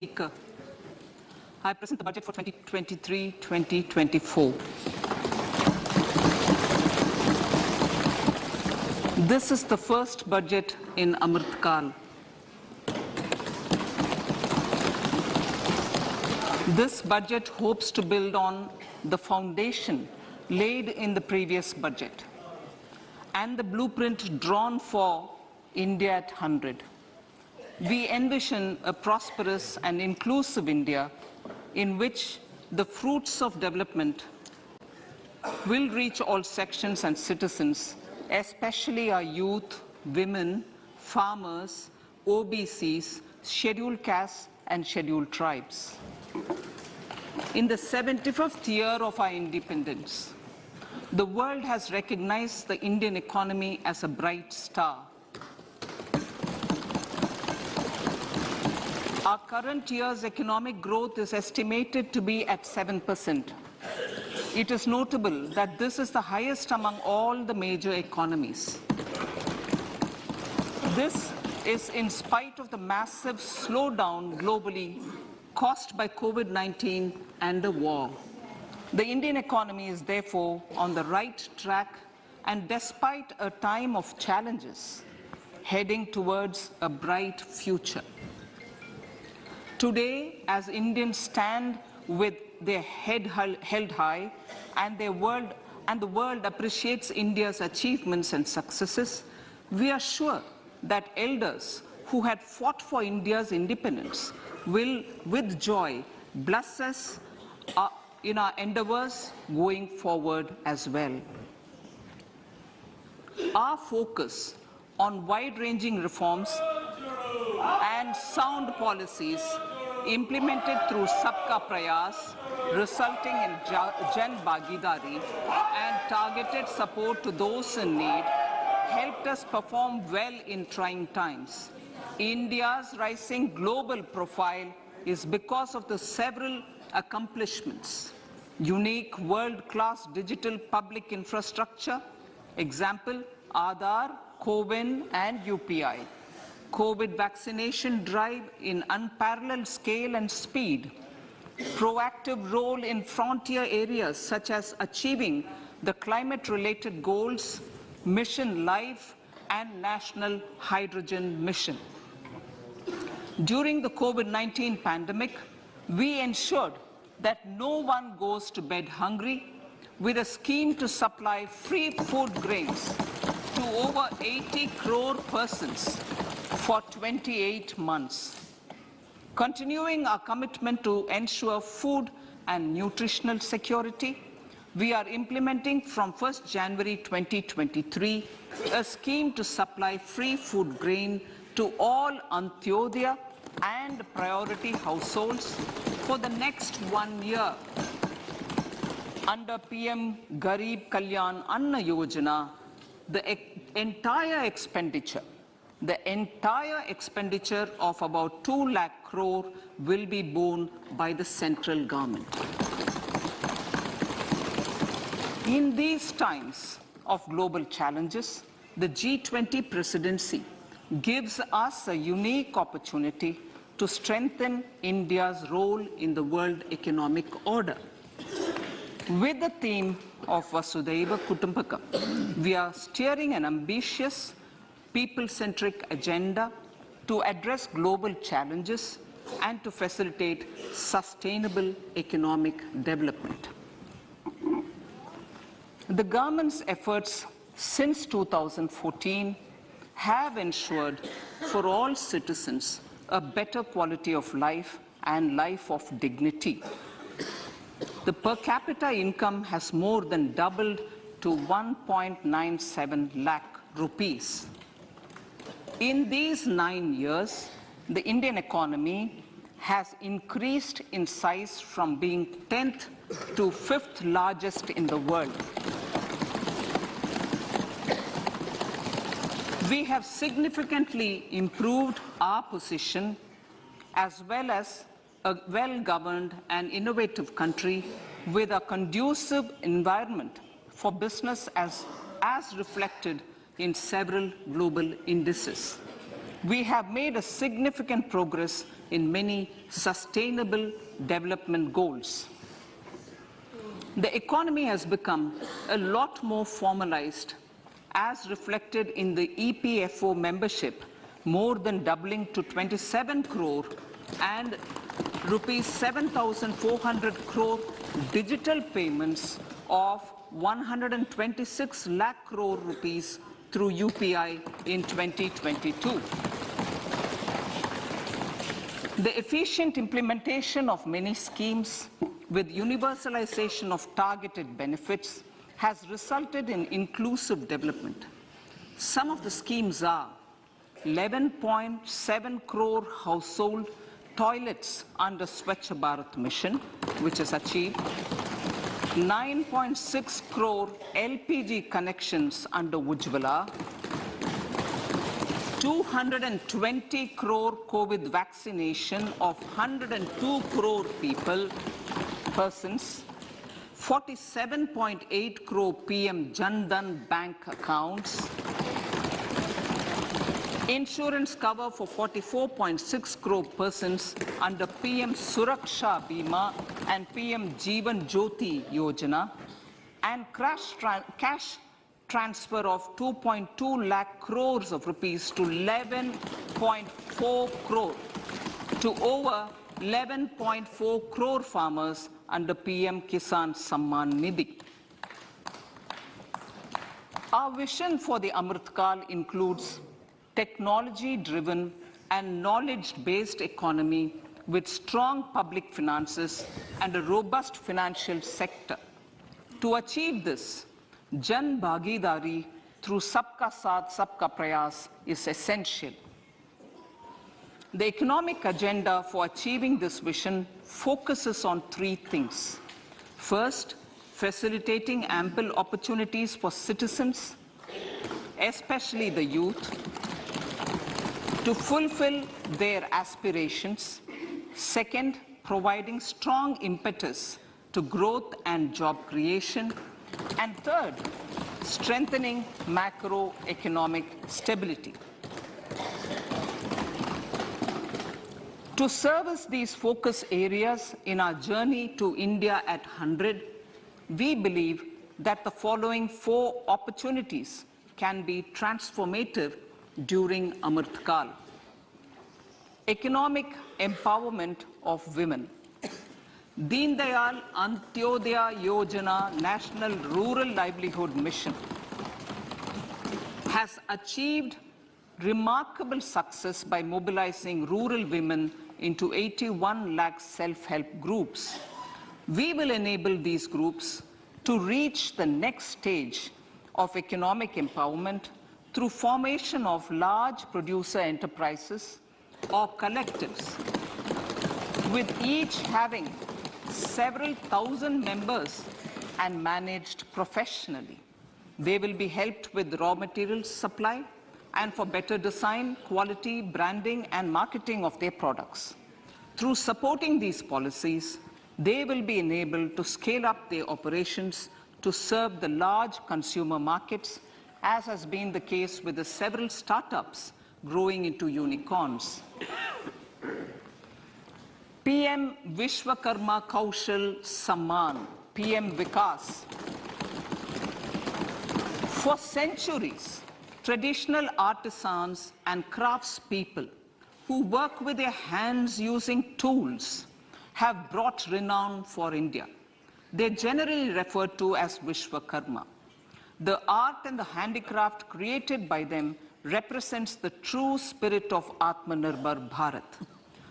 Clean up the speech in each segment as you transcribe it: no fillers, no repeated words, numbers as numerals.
Speaker, I present the budget for 2023-2024. This is the first budget in Amrit Kal. This budget hopes to build on the foundation laid in the previous budget and the blueprint drawn for India at 100. We envision a prosperous and inclusive India in which the fruits of development will reach all sections and citizens, especially our youth, women, farmers, OBCs, scheduled castes and scheduled tribes. In the 75th year of our independence, the world has recognized the Indian economy as a bright star. Our current year's economic growth is estimated to be at 7%. It is notable that this is the highest among all the major economies. This is in spite of the massive slowdown globally caused by COVID-19 and the war. The Indian economy is therefore on the right track and despite a time of challenges, heading towards a bright future. Today, as Indians stand with their head held high and the world appreciates India's achievements and successes, we are sure that elders who had fought for India's independence will, with joy, bless us in our endeavors going forward as well. Our focus on wide-ranging reforms and sound policies implemented through Sabka Prayas, resulting in Jan Bhagidari and targeted support to those in need, helped us perform well in trying times. India's rising global profile is because of the several accomplishments. Unique world-class digital public infrastructure, example, Aadhaar, CoWIN and UPI. COVID vaccination drive in unparalleled scale and speed. Proactive role in frontier areas such as achieving the climate-related goals, Mission Life and National Hydrogen Mission. During the COVID-19 pandemic, we ensured that no one goes to bed hungry with a scheme to supply free food grains to over 80 crore persons for 28 months. Continuing our commitment to ensure food and nutritional security, we are implementing from 1st January 2023 a scheme to supply free food grain to all Antyodaya and priority households for the next 1 year. Under PM Garib Kalyan Anna Yojana, the entire expenditure of about 2 lakh crore will be borne by the central government. In these times of global challenges, the G20 presidency gives us a unique opportunity to strengthen India's role in the world economic order. With the theme of Vasudhaiva Kutumbakam, we are steering an ambitious, people-centric agenda to address global challenges and to facilitate sustainable economic development. The government's efforts since 2014 have ensured for all citizens a better quality of life and life of dignity. The per capita income has more than doubled to 1.97 lakh rupees. In these 9 years, the Indian economy has increased in size from being 10th to 5th largest in the world. We have significantly improved our position as well as a well-governed and innovative country with a conducive environment for business as reflected in several global indices. We have made a significant progress in many sustainable development goals. The economy has become a lot more formalized, as reflected in the EPFO membership, more than doubling to 27 crore, and rupees 7,400 crore digital payments of 126 lakh crore rupees through UPI in 2022. The efficient implementation of many schemes with universalization of targeted benefits has resulted in inclusive development. Some of the schemes are 11.7 crore household toilets under Swachh Bharat mission, which is achieved, 9.6 crore LPG connections under Ujjwala, 220 crore COVID vaccination of 102 crore persons, 47.8 crore PM Jan Dhan bank accounts, insurance cover for 44.6 crore persons under PM Suraksha Bima and PM Jeevan Jyoti Yojana, and cash transfer of 2.2 lakh crores of rupees to 11.4 crore to over 11.4 crore farmers under PM Kisan Samman Nidhi. Our vision for the Amritkal includes technology-driven and knowledge-based economy with strong public finances and a robust financial sector. To achieve this, Jan Bhagidari through Sabka Saath, Sabka Prayas is essential. The economic agenda for achieving this vision focuses on three things. First, facilitating ample opportunities for citizens, especially the youth, to fulfill their aspirations. Second, providing strong impetus to growth and job creation. And third, strengthening macroeconomic stability. To service these focus areas in our journey to India at 100, we believe that the following four opportunities can be transformative during Amritkal. Economic empowerment of women. Deen Dayal Antyodaya Yojana National Rural Livelihood Mission has achieved remarkable success by mobilizing rural women into 81 lakh self-help groups. We will enable these groups to reach the next stage of economic empowerment through formation of large producer enterprises or collectives, with each having several thousand members and managed professionally. They will be helped with raw materials supply and for better design, quality, branding, and marketing of their products. Through supporting these policies, they will be enabled to scale up their operations to serve the large consumer markets, as has been the case with the several startups growing into unicorns. PM Vishwakarma Kaushal Samman, PM Vikas. For centuries, traditional artisans and craftspeople who work with their hands using tools have brought renown for India. They're generally referred to as Vishwakarma. The art and the handicraft created by them represents the true spirit of Atmanirbhar Bharat.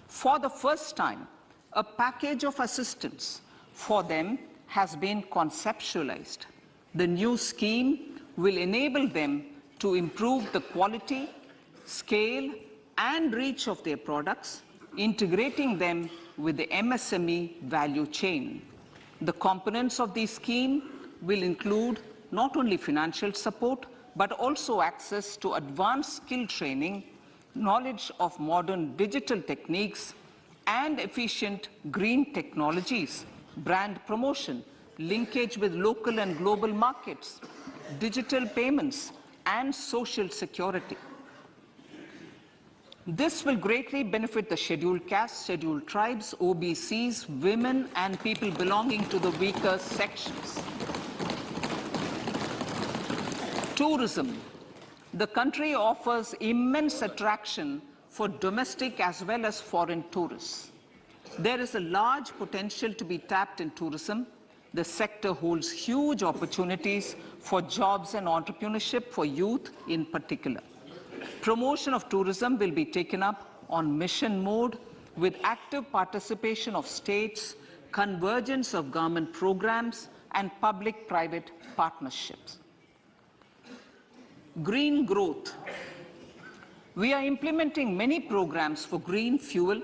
For the first time, a package of assistance for them has been conceptualized. The new scheme will enable them to improve the quality, scale, and reach of their products, integrating them with the MSME value chain. The components of this scheme will include not only financial support, but also access to advanced skill training, knowledge of modern digital techniques, and efficient green technologies, brand promotion, linkage with local and global markets, digital payments, and social security. This will greatly benefit the scheduled castes, scheduled tribes, OBCs, women, and people belonging to the weaker sections. Tourism. The country offers immense attraction for domestic as well as foreign tourists. There is a large potential to be tapped in tourism. The sector holds huge opportunities for jobs and entrepreneurship for youth in particular. Promotion of tourism will be taken up on mission mode with active participation of states, convergence of government programs, and public-private partnerships. Green growth. We are implementing many programs for green fuel,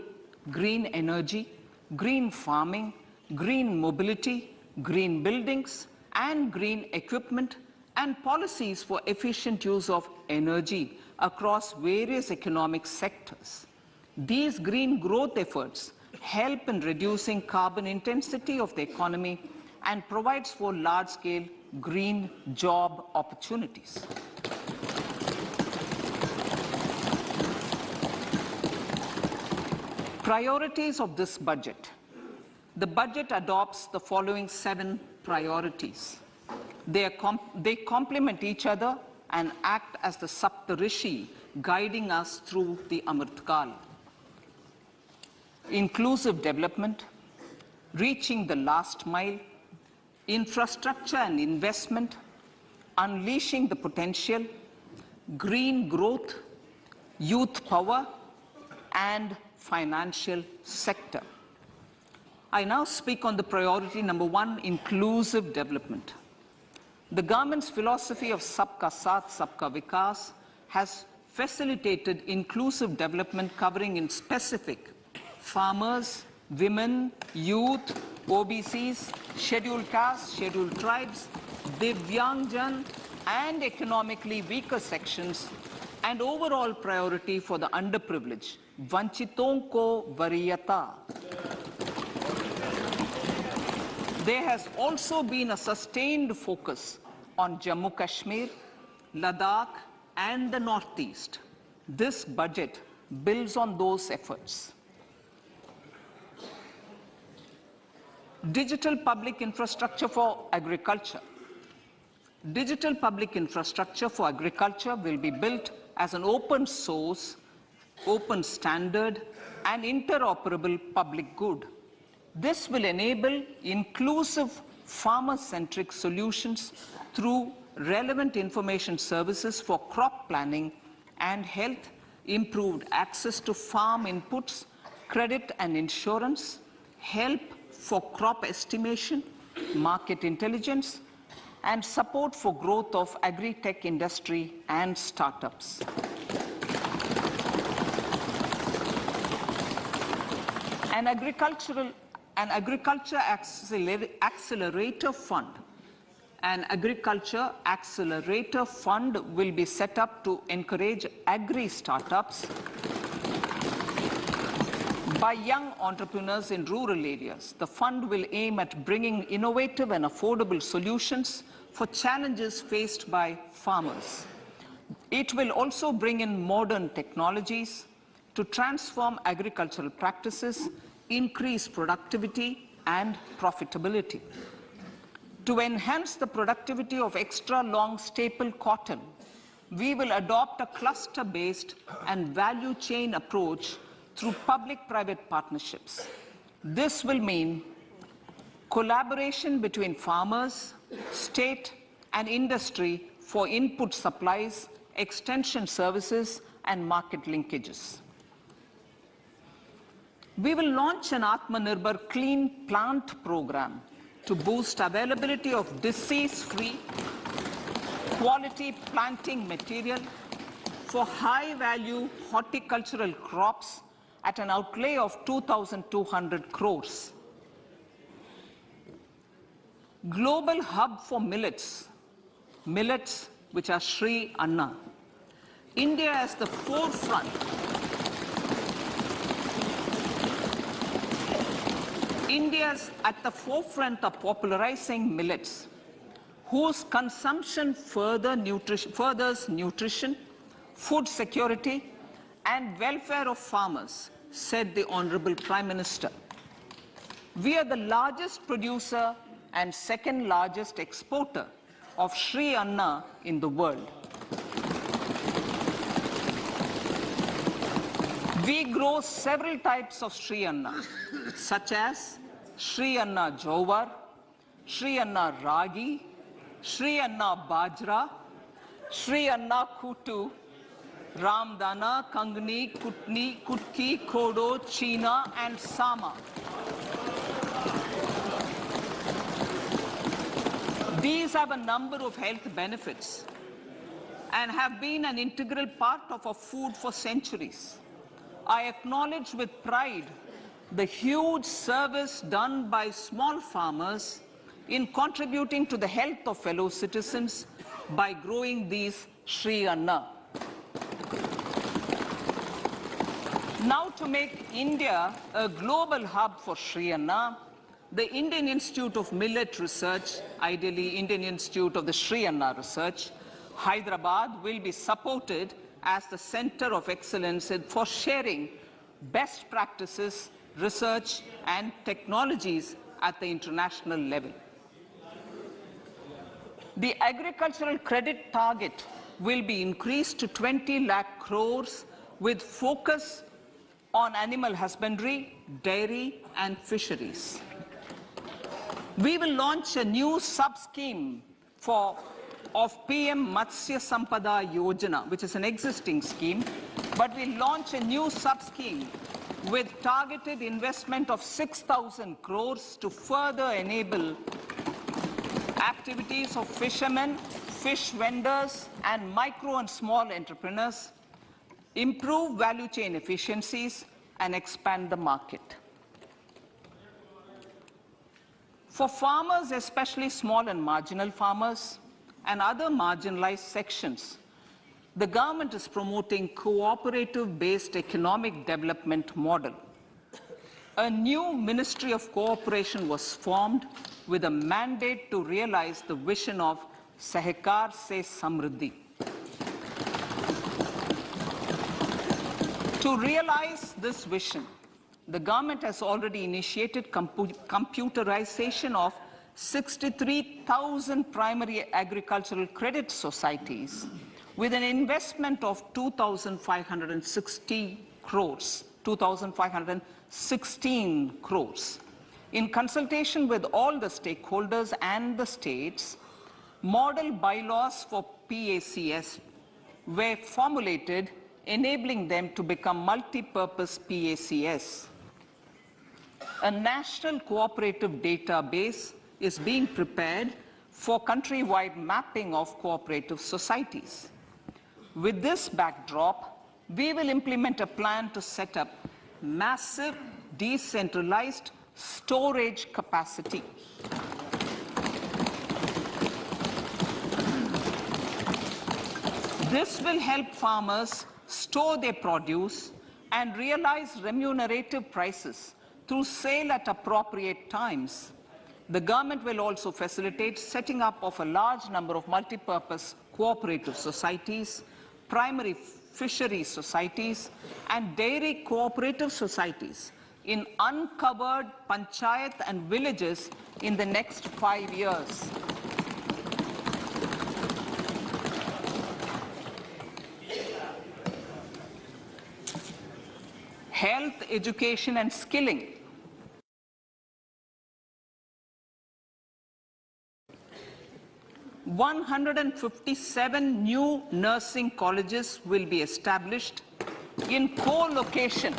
green energy, green farming, green mobility, green buildings, and green equipment, and policies for efficient use of energy across various economic sectors. These green growth efforts help in reducing carbon intensity of the economy and provides for large-scale green job opportunities. Priorities of this budget. The budget adopts the following 7 priorities. They complement each other and act as the Saptarishi guiding us through the Amritkal. Inclusive development, reaching the last mile, infrastructure and investment, unleashing the potential, green growth, youth power, and financial sector. I now speak on the priority number 1, inclusive development. The government's philosophy of Sabka Saath, Sabka Vikas has facilitated inclusive development covering in specific farmers, women, youth, OBCs, scheduled castes, scheduled tribes, Divyangjan, and economically weaker sections, and overall priority for the underprivileged. Vanchiton ko variyata. There has also been a sustained focus on Jammu Kashmir, Ladakh, and the Northeast. This budget builds on those efforts. Digital public infrastructure for agriculture. Digital public infrastructure for agriculture will be built as an open source, open standard, and interoperable public good. This will enable inclusive farmer-centric solutions through relevant information services for crop planning and health, improved access to farm inputs, credit and insurance, help for crop estimation, market intelligence, and support for growth of agri-tech industry and startups. An agriculture accelerator fund. An agriculture accelerator fund will be set up to encourage agri-startups by young entrepreneurs in rural areas. The fund will aim at bringing innovative and affordable solutions for challenges faced by farmers. It will also bring in modern technologies to transform agricultural practices, increase productivity and profitability. To enhance the productivity of extra long staple cotton, we will adopt a cluster-based and value chain approach through public-private partnerships. This will mean collaboration between farmers, state, and industry for input supplies, extension services, and market linkages. We will launch an Atmanirbhar Clean Plant program to boost availability of disease-free, quality planting material for high-value horticultural crops at an outlay of 2,200 crores. Global hub for millets, which are Sri Anna. India is the forefront. India's at the forefront of popularizing millets, whose consumption furthers nutrition, food security, and welfare of farmers, said the Honorable Prime Minister. We are the largest producer and second largest exporter of Sri Anna in the world. We grow several types of Sri Anna, such as Sri Anna Jowar, Sri Anna Ragi, Sri Anna Bajra, Sri Anna Kutu, Ramdana, Kangni, Kutni, Kutki, Kodo, China, and Sama. These have a number of health benefits and have been an integral part of our food for centuries. I acknowledge with pride the huge service done by small farmers in contributing to the health of fellow citizens by growing these Sri Anna. Now, to make India a global hub for Sri Anna, the Indian Institute of Millet Research, ideally Indian Institute of the Sri Anna Research, Hyderabad, will be supported as the center of excellence for sharing best practices, research, and technologies at the international level. The agricultural credit target will be increased to 20 lakh crores with focus on animal husbandry, dairy, and fisheries. We will launch a new sub-scheme of PM Matsya Sampada Yojana, which is an existing scheme, but we'll launch a new sub-scheme with targeted investment of 6,000 crores to further enable activities of fishermen, fish vendors, and micro and small entrepreneurs, improve value chain efficiencies, and expand the market. For farmers, especially small and marginal farmers and other marginalized sections, the government is promoting cooperative-based economic development model. A new Ministry of Cooperation was formed with a mandate to realize the vision of Sahakar Se Samriddhi. To realize this vision, the government has already initiated computerization of 63,000 primary agricultural credit societies with an investment of 2,516 crores. In consultation with all the stakeholders and the states, model bylaws for PACS were formulated, enabling them to become multi-purpose PACS. A national cooperative database is being prepared for countrywide mapping of cooperative societies. With this backdrop, we will implement a plan to set up massive decentralized storage capacity. This will help farmers store their produce and realize remunerative prices through sale at appropriate times. The government will also facilitate setting up of a large number of multi-purpose cooperative societies, primary fisheries societies, and dairy cooperative societies in uncovered panchayat and villages in the next 5 years. Health, education, and skilling. $157 new nursing colleges will be established in co-location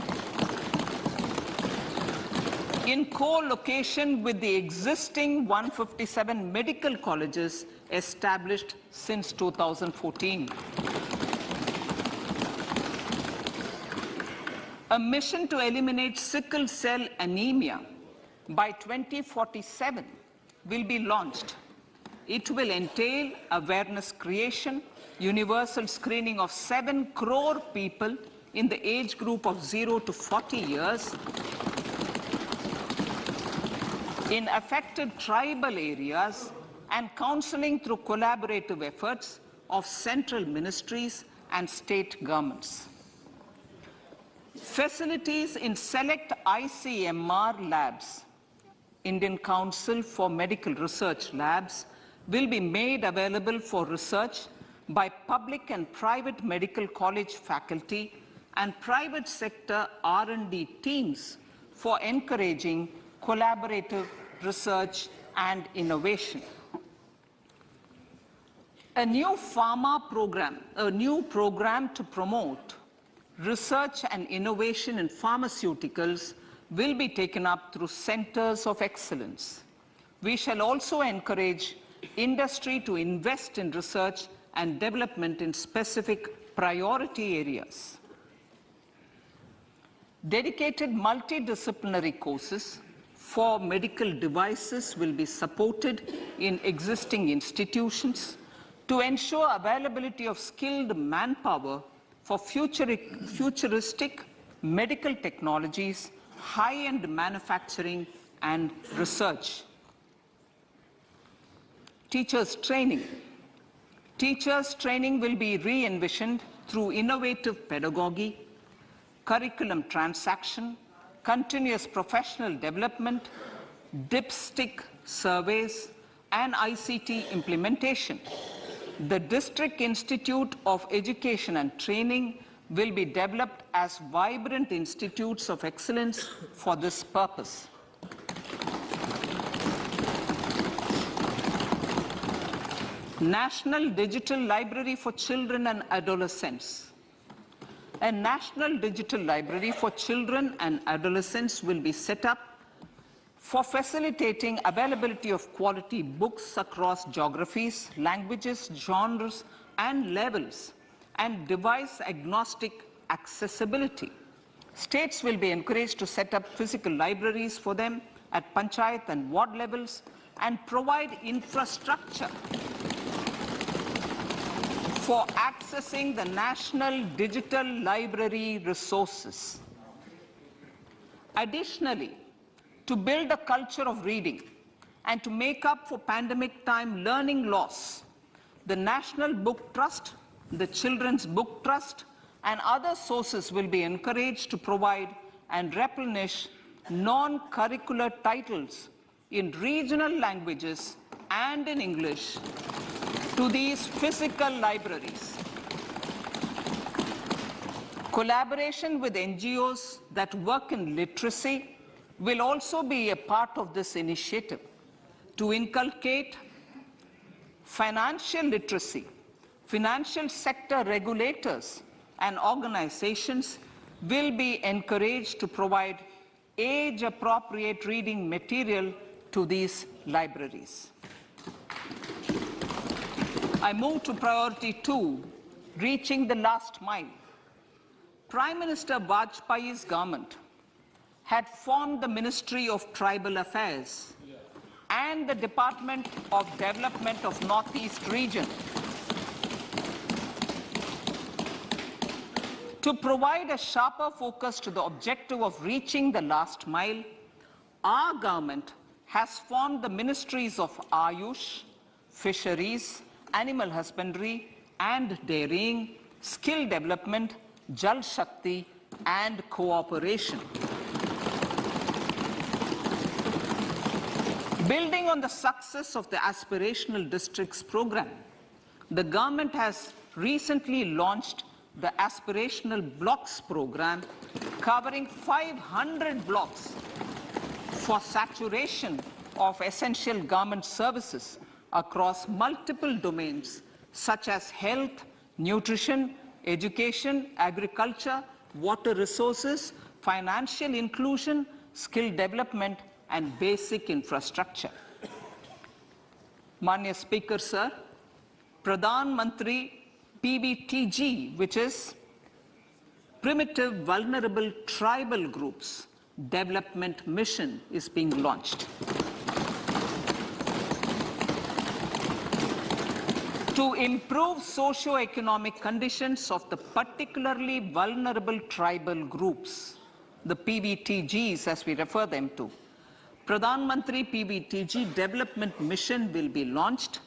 with the existing 157 medical colleges established since 2014. A mission to eliminate sickle cell anemia by 2047 will be launched. It will entail awareness creation, universal screening of 7 crore people in the age group of 0 to 40 years in affected tribal areas, and counseling through collaborative efforts of central ministries and state governments. Facilities in select ICMR labs, Indian Council for Medical Research Labs, will be made available for research by public and private medical college faculty and private sector R&D teams for encouraging collaborative research and innovation. A new program to promote research and innovation in pharmaceuticals will be taken up through centers of excellence. We shall also encourage industry to invest in research and development in specific priority areas. Dedicated multidisciplinary courses for medical devices will be supported in existing institutions to ensure availability of skilled manpower for futuristic medical technologies, high-end manufacturing, and research. Teachers' training. Teachers' training will be re-envisioned through innovative pedagogy, curriculum transaction, continuous professional development, dipstick surveys, and ICT implementation. The District Institute of Education and Training will be developed as vibrant institutes of excellence for this purpose. National Digital Library for Children and Adolescents. A National Digital Library for Children and Adolescents will be set up for facilitating availability of quality books across geographies, languages, genres, and levels, and device-agnostic accessibility. States will be encouraged to set up physical libraries for them at panchayat and ward levels and provide infrastructure for accessing the national digital library resources. Additionally, to build a culture of reading and to make up for pandemic time learning loss, the National Book Trust, the Children's Book Trust, and other sources will be encouraged to provide and replenish non-curricular titles in regional languages and in English to these physical libraries. Collaboration with NGOs that work in literacy will also be a part of this initiative. To inculcate financial literacy, financial sector regulators and organizations will be encouraged to provide age-appropriate reading material to these libraries. I move to priority 2, reaching the last mile. Prime Minister Vajpayee's government had formed the Ministry of Tribal Affairs and the Department of Development of Northeast Region to provide a sharper focus to the objective of reaching the last mile. Our government has formed the Ministries of Ayush, Fisheries, Animal Husbandry and Dairying, Skill Development, Jal Shakti and Cooperation. Building on the success of the Aspirational Districts program, the government has recently launched the Aspirational Blocks program, covering 500 blocks for saturation of essential government services across multiple domains such as health, nutrition, education, agriculture, water resources, financial inclusion, skill development, and basic infrastructure. Manya Speaker, sir, Pradhan Mantri PBTG, which is Primitive Vulnerable Tribal Groups Development Mission, is being launched. To improve socio-economic conditions of the particularly vulnerable tribal groups, the PVTGs as we refer them to, Pradhan Mantri PVTG Development Mission will be launched.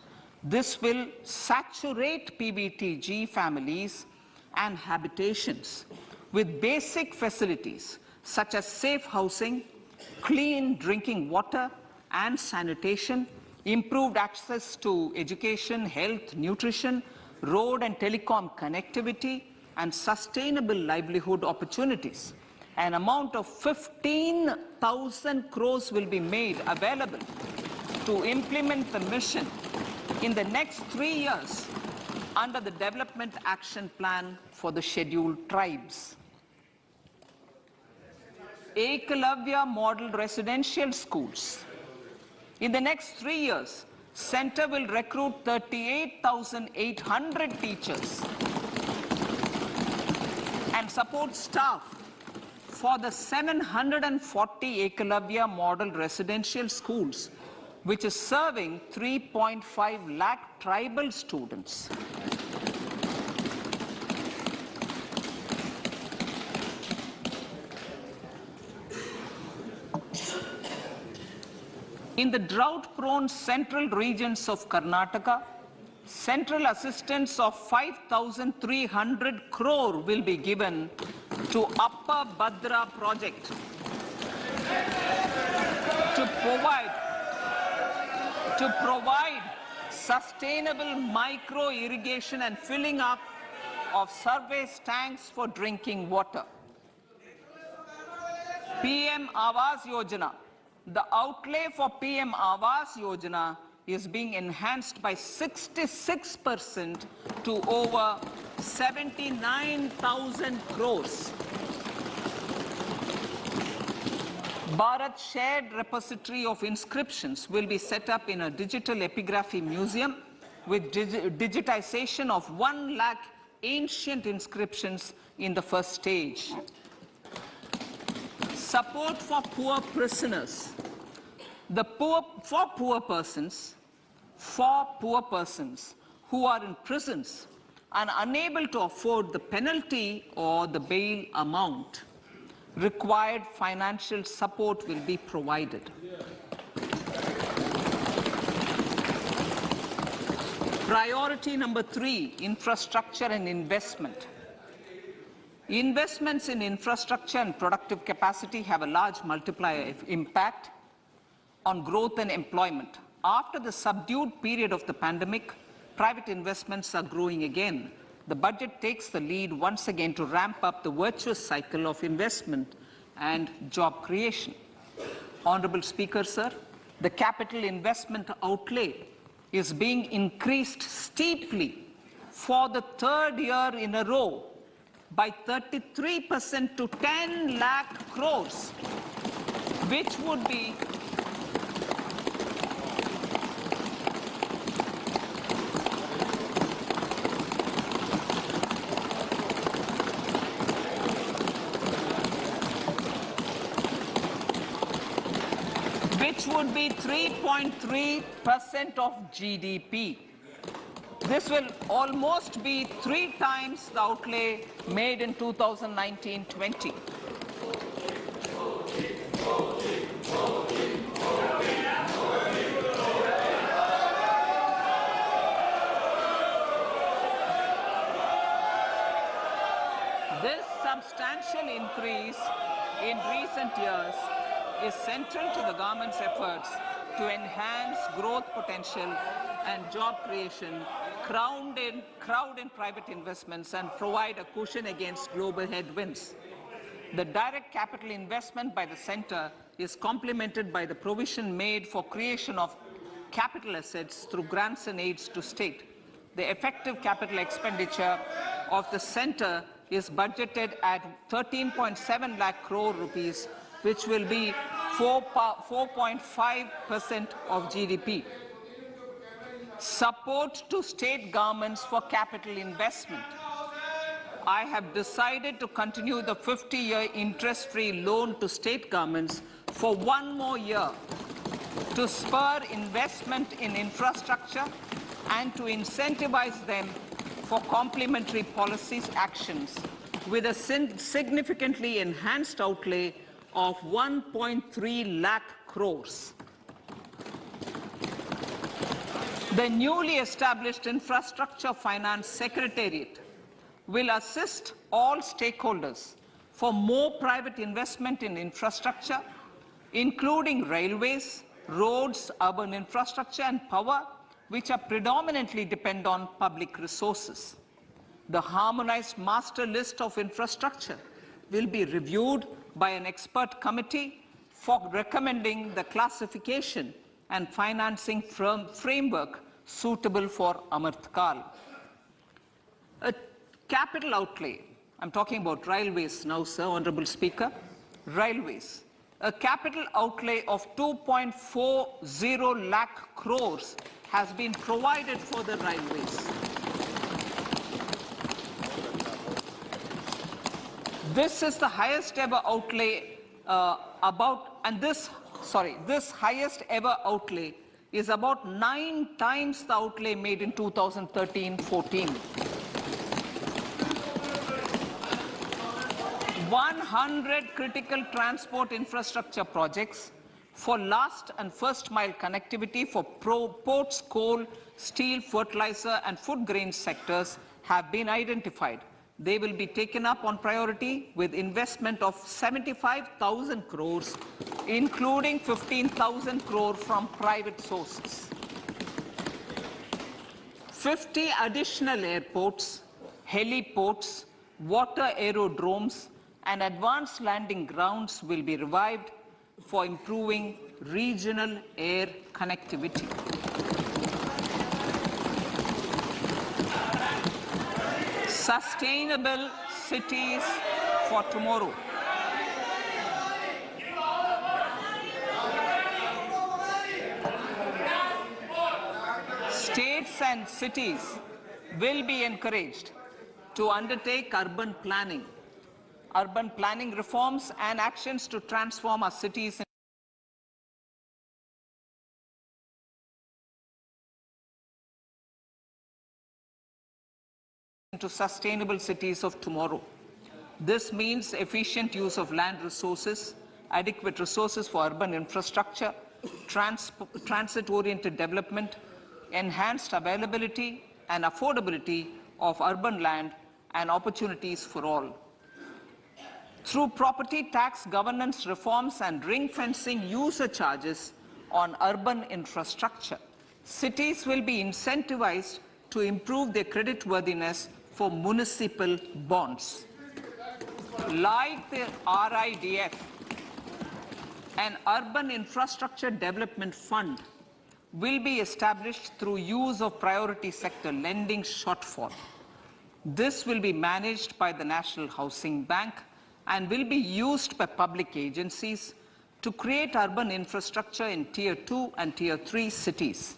This will saturate PVTG families and habitations with basic facilities such as safe housing, clean drinking water and sanitation, improved access to education, health, nutrition, road and telecom connectivity, and sustainable livelihood opportunities. An amount of 15,000 crores will be made available to implement the mission in the next 3 years under the Development Action Plan for the Scheduled Tribes. Ekalavya Model Residential Schools. In the next 3 years, Center will recruit 38,800 teachers and support staff for the 740 Ekalavya Model Residential Schools, which is serving 3.5 lakh tribal students. In the drought-prone central regions of Karnataka, central assistance of 5,300 crore will be given to Upper Bhadra project to provide sustainable micro-irrigation and filling up of surface tanks for drinking water. PM Awas Yojana. The outlay for PM Awas Yojana is being enhanced by 66% to over 79,000 crores. Bharat Shared Repository of Inscriptions will be set up in a digital epigraphy museum with digitization of 1 lakh ancient inscriptions in the first stage. Support for poor prisoners. For poor persons who are in prisons and unable to afford the penalty or the bail amount, required financial support will be provided. Priority number 3, infrastructure and investment. Investments in infrastructure and productive capacity have a large multiplier impact on growth and employment. After the subdued period of the pandemic, private investments are growing again. The budget takes the lead once again to ramp up the virtuous cycle of investment and job creation. Honorable Speaker, sir, the capital investment outlay is being increased steeply for the 3rd year in a row by 33% to 10 lakh crores, which would be which would be 3.3% of GDP. This will almost be 3 times the outlay made in 2019-20. This substantial increase in recent years is central to the government's efforts to enhance growth potential and job creation, crowd in private investments, and provide a cushion against global headwinds. The direct capital investment by the center is complemented by the provision made for creation of capital assets through grants and aids to state. The effective capital expenditure of the center is budgeted at 13.7 lakh crore rupees, which will be 4.5% of GDP. Support to state governments for capital investment. I have decided to continue the 50-year interest-free loan to state governments for 1 more year to spur investment in infrastructure and to incentivize them for complementary policies actions with a significantly enhanced outlay of 1.3 lakh crores. The newly established Infrastructure Finance Secretariat will assist all stakeholders for more private investment in infrastructure, including railways, roads, urban infrastructure and power, which are predominantly depend on public resources. The harmonized master list of infrastructure will be reviewed by an expert committee for recommending the classification and financing framework suitable for Amrit Kal. A capital outlay, I'm talking about railways now, sir, Honorable Speaker, railways. A capital outlay of 2.40 lakh crores has been provided for the railways. This is the highest ever outlay this highest ever outlay is about 9 times the outlay made in 2013-14. 100 critical transport infrastructure projects for last and first mile connectivity for ports, coal, steel, fertilizer and food grain sectors have been identified. They will be taken up on priority with investment of 75,000 crores, including 15,000 crore from private sources. 50 additional airports, heliports, water aerodromes, and advanced landing grounds will be revived for improving regional air connectivity. Sustainable cities for tomorrow. States and cities will be encouraged to undertake urban planning reforms and actions to transform our cities into sustainable cities of tomorrow. This means efficient use of land resources, adequate resources for urban infrastructure, transit-oriented development, enhanced availability and affordability of urban land and opportunities for all. Through property tax governance reforms and ring-fencing user charges on urban infrastructure, cities will be incentivized to improve their creditworthiness for municipal bonds. Like the RIDF, an Urban Infrastructure Development Fund will be established through use of priority sector lending shortfall. This will be managed by the National Housing Bank and will be used by public agencies to create urban infrastructure in Tier 2 and Tier 3 cities.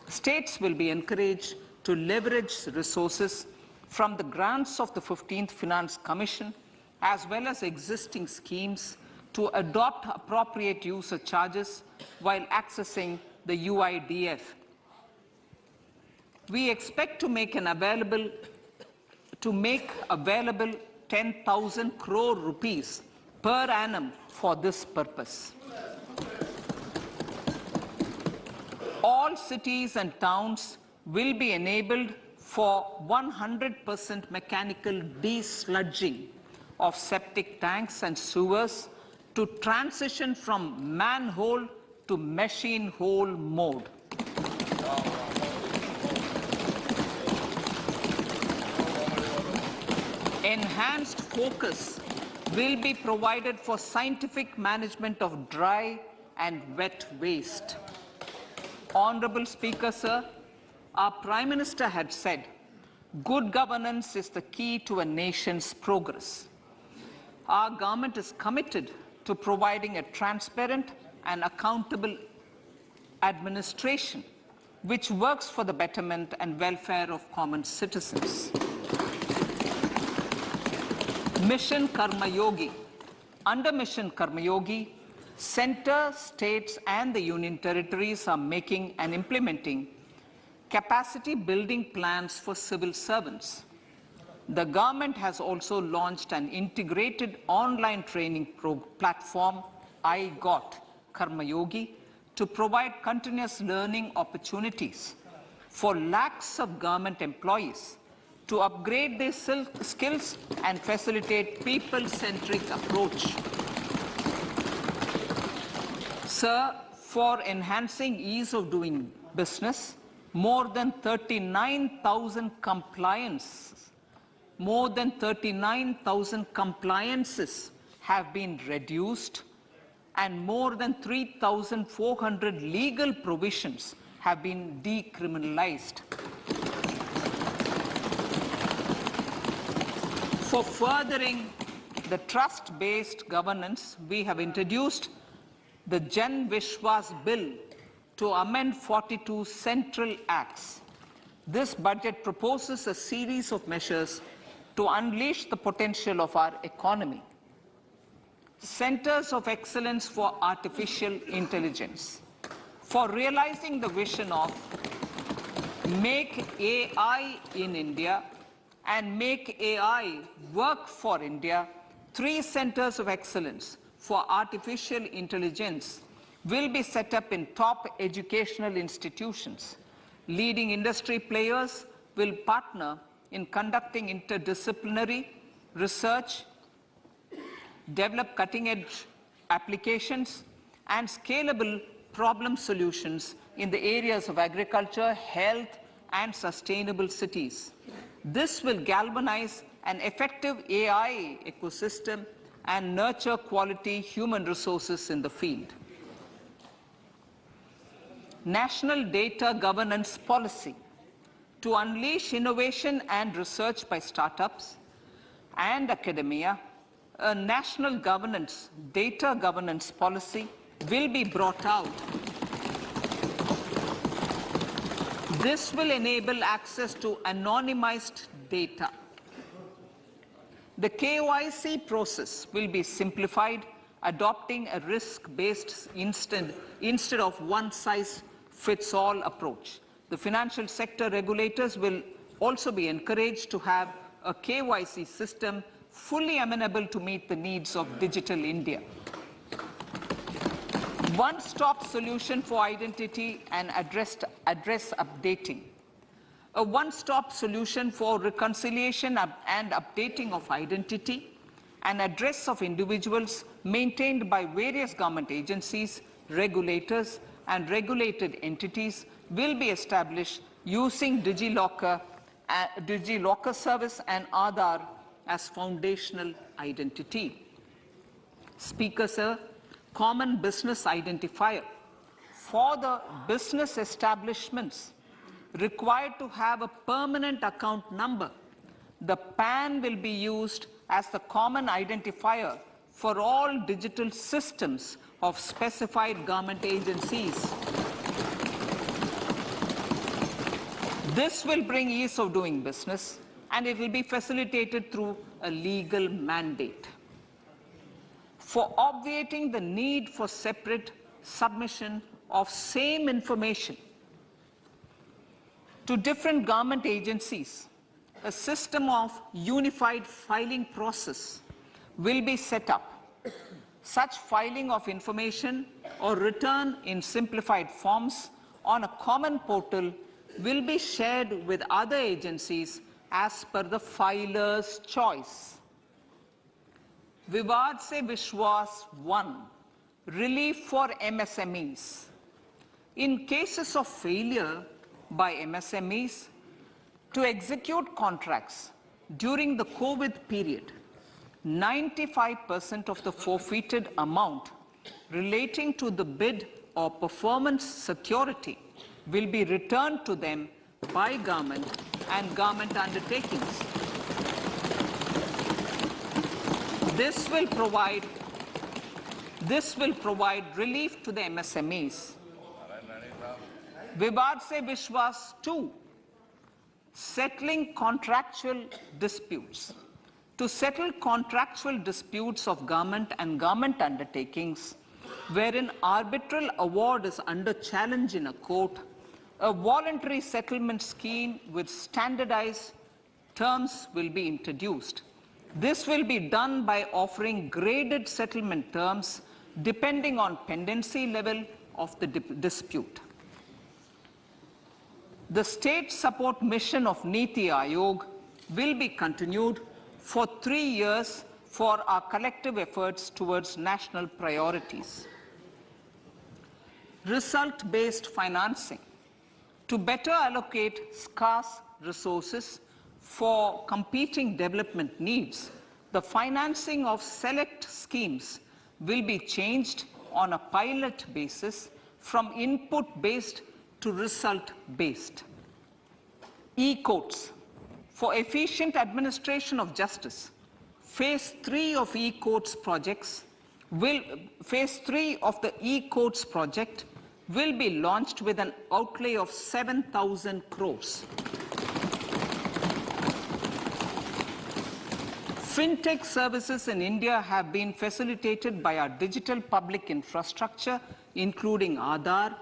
States will be encouraged to leverage resources from the grants of the 15th Finance Commission as well as existing schemes to adopt appropriate user charges while accessing the UIDF. We expect to make available 10,000 crore rupees per annum for this purpose. All cities and towns will be enabled for 100% mechanical desludging of septic tanks and sewers to transition from manhole to machine hole mode. Enhanced focus will be provided for scientific management of dry and wet waste. Honorable Speaker, sir, our Prime Minister had said, good governance is the key to a nation's progress. Our government is committed to providing a transparent and accountable administration which works for the betterment and welfare of common citizens. Mission Karma Yogi. Under Mission Karma Yogi, centre, states and the union territories are making and implementing capacity building plans for civil servants. The government has also launched an integrated online training platform, I Got Karma Yogi, to provide continuous learning opportunities for lakhs of government employees to upgrade their skills and facilitate people-centric approach. Sir, for enhancing ease of doing business, more than 39,000 compliances have been reduced, and more than 3,400 legal provisions have been decriminalized. For furthering the trust-based governance, we have introduced the Jan Vishwas Bill to amend 42 central acts. This budget proposes a series of measures to unleash the potential of our economy. Centers of Excellence for Artificial Intelligence. For realizing the vision of Make AI in India and Make AI Work for India, 3 centers of excellence for artificial intelligence will be set up in top educational institutions. Leading industry players will partner in conducting interdisciplinary research, develop cutting-edge applications, and scalable problem solutions in the areas of agriculture, health, and sustainable cities. This will galvanize an effective AI ecosystem and nurture quality human resources in the field. National Data Governance Policy. To unleash innovation and research by startups and academia, a national data governance policy will be brought out. This will enable access to anonymized data. The KYC process will be simplified, adopting a risk-based instead of one-size-fits-all approach. The financial sector regulators will also be encouraged to have a KYC system fully amenable to meet the needs of digital India. One-stop solution for identity and address updating. A one-stop solution for reconciliation and updating of identity and address of individuals maintained by various government agencies, regulators, and regulated entities will be established using DigiLocker service and Aadhaar as foundational identity. Speaker, sir, common business identifier. For the business establishments required to have a permanent account number, the PAN will be used as the common identifier for all digital systems of specified government agencies. This will bring ease of doing business, and it will be facilitated through a legal mandate. For obviating the need for separate submission of same information to different government agencies, a system of unified filing process will be set up. Such filing of information or return in simplified forms on a common portal will be shared with other agencies as per the filer's choice. Vivad Se Vishwas 1. Relief for MSMEs. In cases of failure by MSMEs to execute contracts during the COVID period, 95% of the forfeited amount relating to the bid or performance security will be returned to them by government and government undertakings. This will provide relief to the MSMEs. Vivad Se Vishwas 2. Settling contractual disputes. To settle contractual disputes of government and government undertakings, wherein arbitral award is under challenge in a court, a voluntary settlement scheme with standardized terms will be introduced. This will be done by offering graded settlement terms depending on pendency level of the dispute. The State Support Mission of Niti Aayog will be continued for 3 years for our collective efforts towards national priorities. Result-based financing. To better allocate scarce resources for competing development needs, the financing of select schemes will be changed on a pilot basis from input-based to result-based. E-courts. For efficient administration of justice, Phase 3 of e-courts projects Phase 3 of the e-courts project will be launched with an outlay of 7,000 crores. Fintech services in India have been facilitated by our digital public infrastructure, including Aadhaar,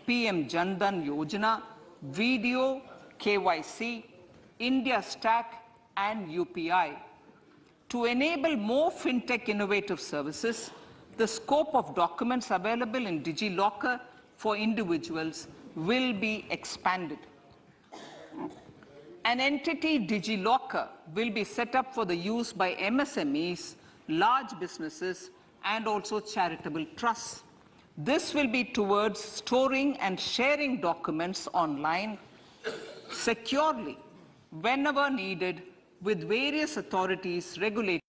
PM Jan Dhan Yojana, Video, KYC, India Stack, and UPI. To enable more fintech innovative services, the scope of documents available in DigiLocker for individuals will be expanded. An entity, DigiLocker, will be set up for the use by MSMEs, large businesses, and also charitable trusts. This will be towards storing and sharing documents online securely whenever needed with various authorities, regulators,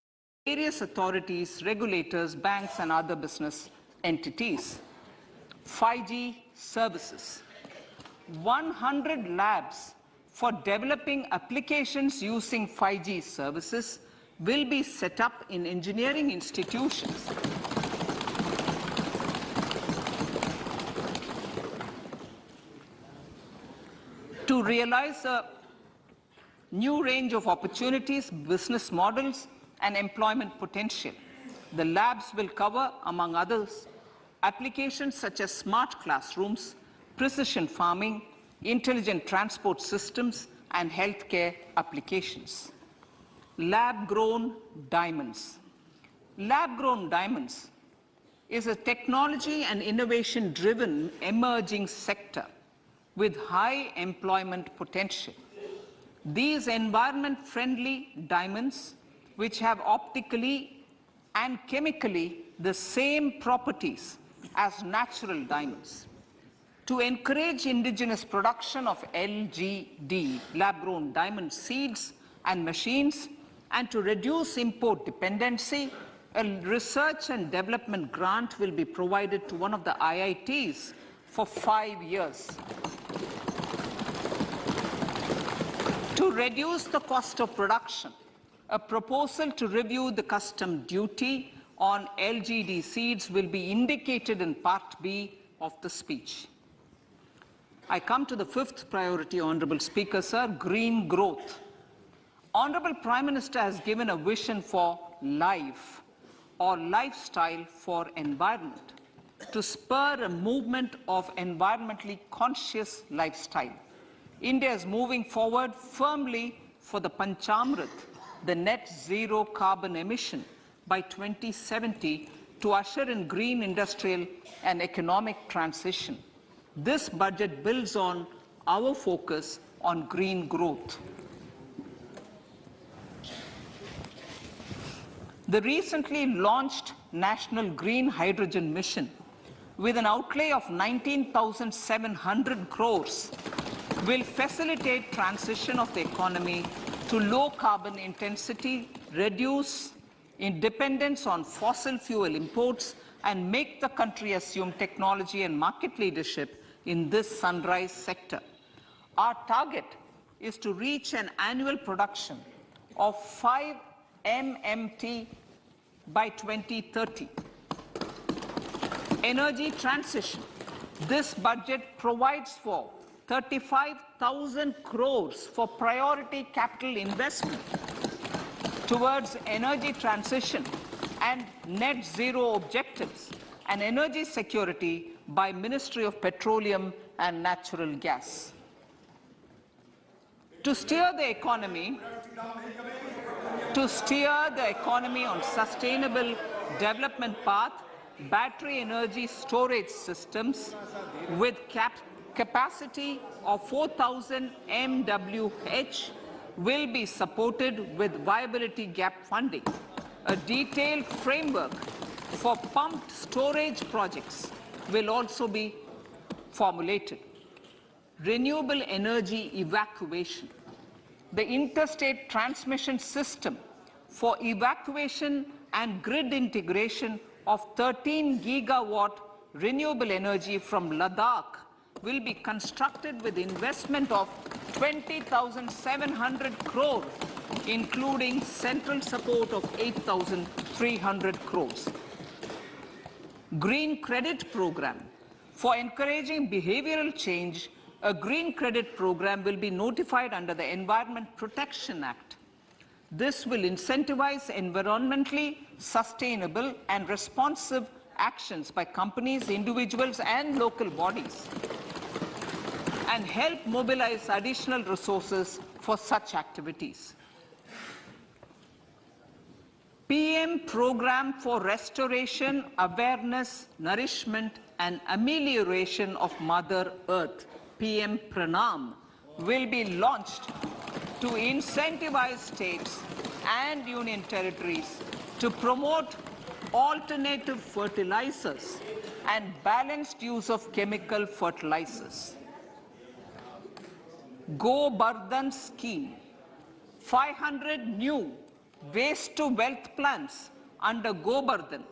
banks, and other business entities. 5G services. 100 labs for developing applications using 5G services will be set up in engineering institutions. To realize a new range of opportunities, business models, and employment potential, the labs will cover, among others, applications such as smart classrooms, precision farming, intelligent transport systems, and healthcare applications. Lab-grown diamonds. Lab-grown diamonds is a technology and innovation-driven emerging sector with high employment potential. These environment-friendly diamonds, which have optically and chemically the same properties as natural diamonds. To encourage indigenous production of LGD, lab-grown diamond seeds and machines, and to reduce import dependency, a research and development grant will be provided to one of the IITs for 5 years. To reduce the cost of production, a proposal to review the custom duty on LGD seeds will be indicated in Part B of the speech. I come to the fifth priority, Honorable Speaker, sir, green growth. Honorable Prime Minister has given a vision for life or lifestyle for environment to spur a movement of environmentally conscious lifestyle. India is moving forward firmly for the Panchamrit, the net zero carbon emission by 2070 to usher in green industrial and economic transition. This budget builds on our focus on green growth. The recently launched National Green Hydrogen Mission, with an outlay of 19,700 crores, will facilitate transition of the economy to low carbon intensity, reduce dependence on fossil fuel imports, and make the country assume technology and market leadership in this sunrise sector. Our target is to reach an annual production of 5 MMT by 2030. Energy transition. This budget provides for 35,000 crores for priority capital investment towards energy transition and net zero objectives and energy security by Ministry of Petroleum and Natural Gas. To steer the economy on sustainable development path, battery energy storage systems with capacity of 4,000 MWh will be supported with viability gap funding. A detailed framework for pumped storage projects will also be formulated. Renewable energy evacuation. The interstate transmission system for evacuation and grid integration of 13 gigawatt renewable energy from Ladakh will be constructed with investment of 20,700 crore, including central support of 8,300 crores. Green Credit Program. For encouraging behavioral change, a green credit program will be notified under the Environment Protection Act. This will incentivize environmentally sustainable and responsive actions by companies, individuals, and local bodies, and help mobilize additional resources for such activities. PM Program for Restoration, Awareness, Nourishment, and Amelioration of Mother Earth, PM Pranam, will be launched to incentivize states and union territories to promote alternative fertilizers and balanced use of chemical fertilizers. Go Bardhan Scheme. 500 new waste-to-wealth plants under Go Bardhan,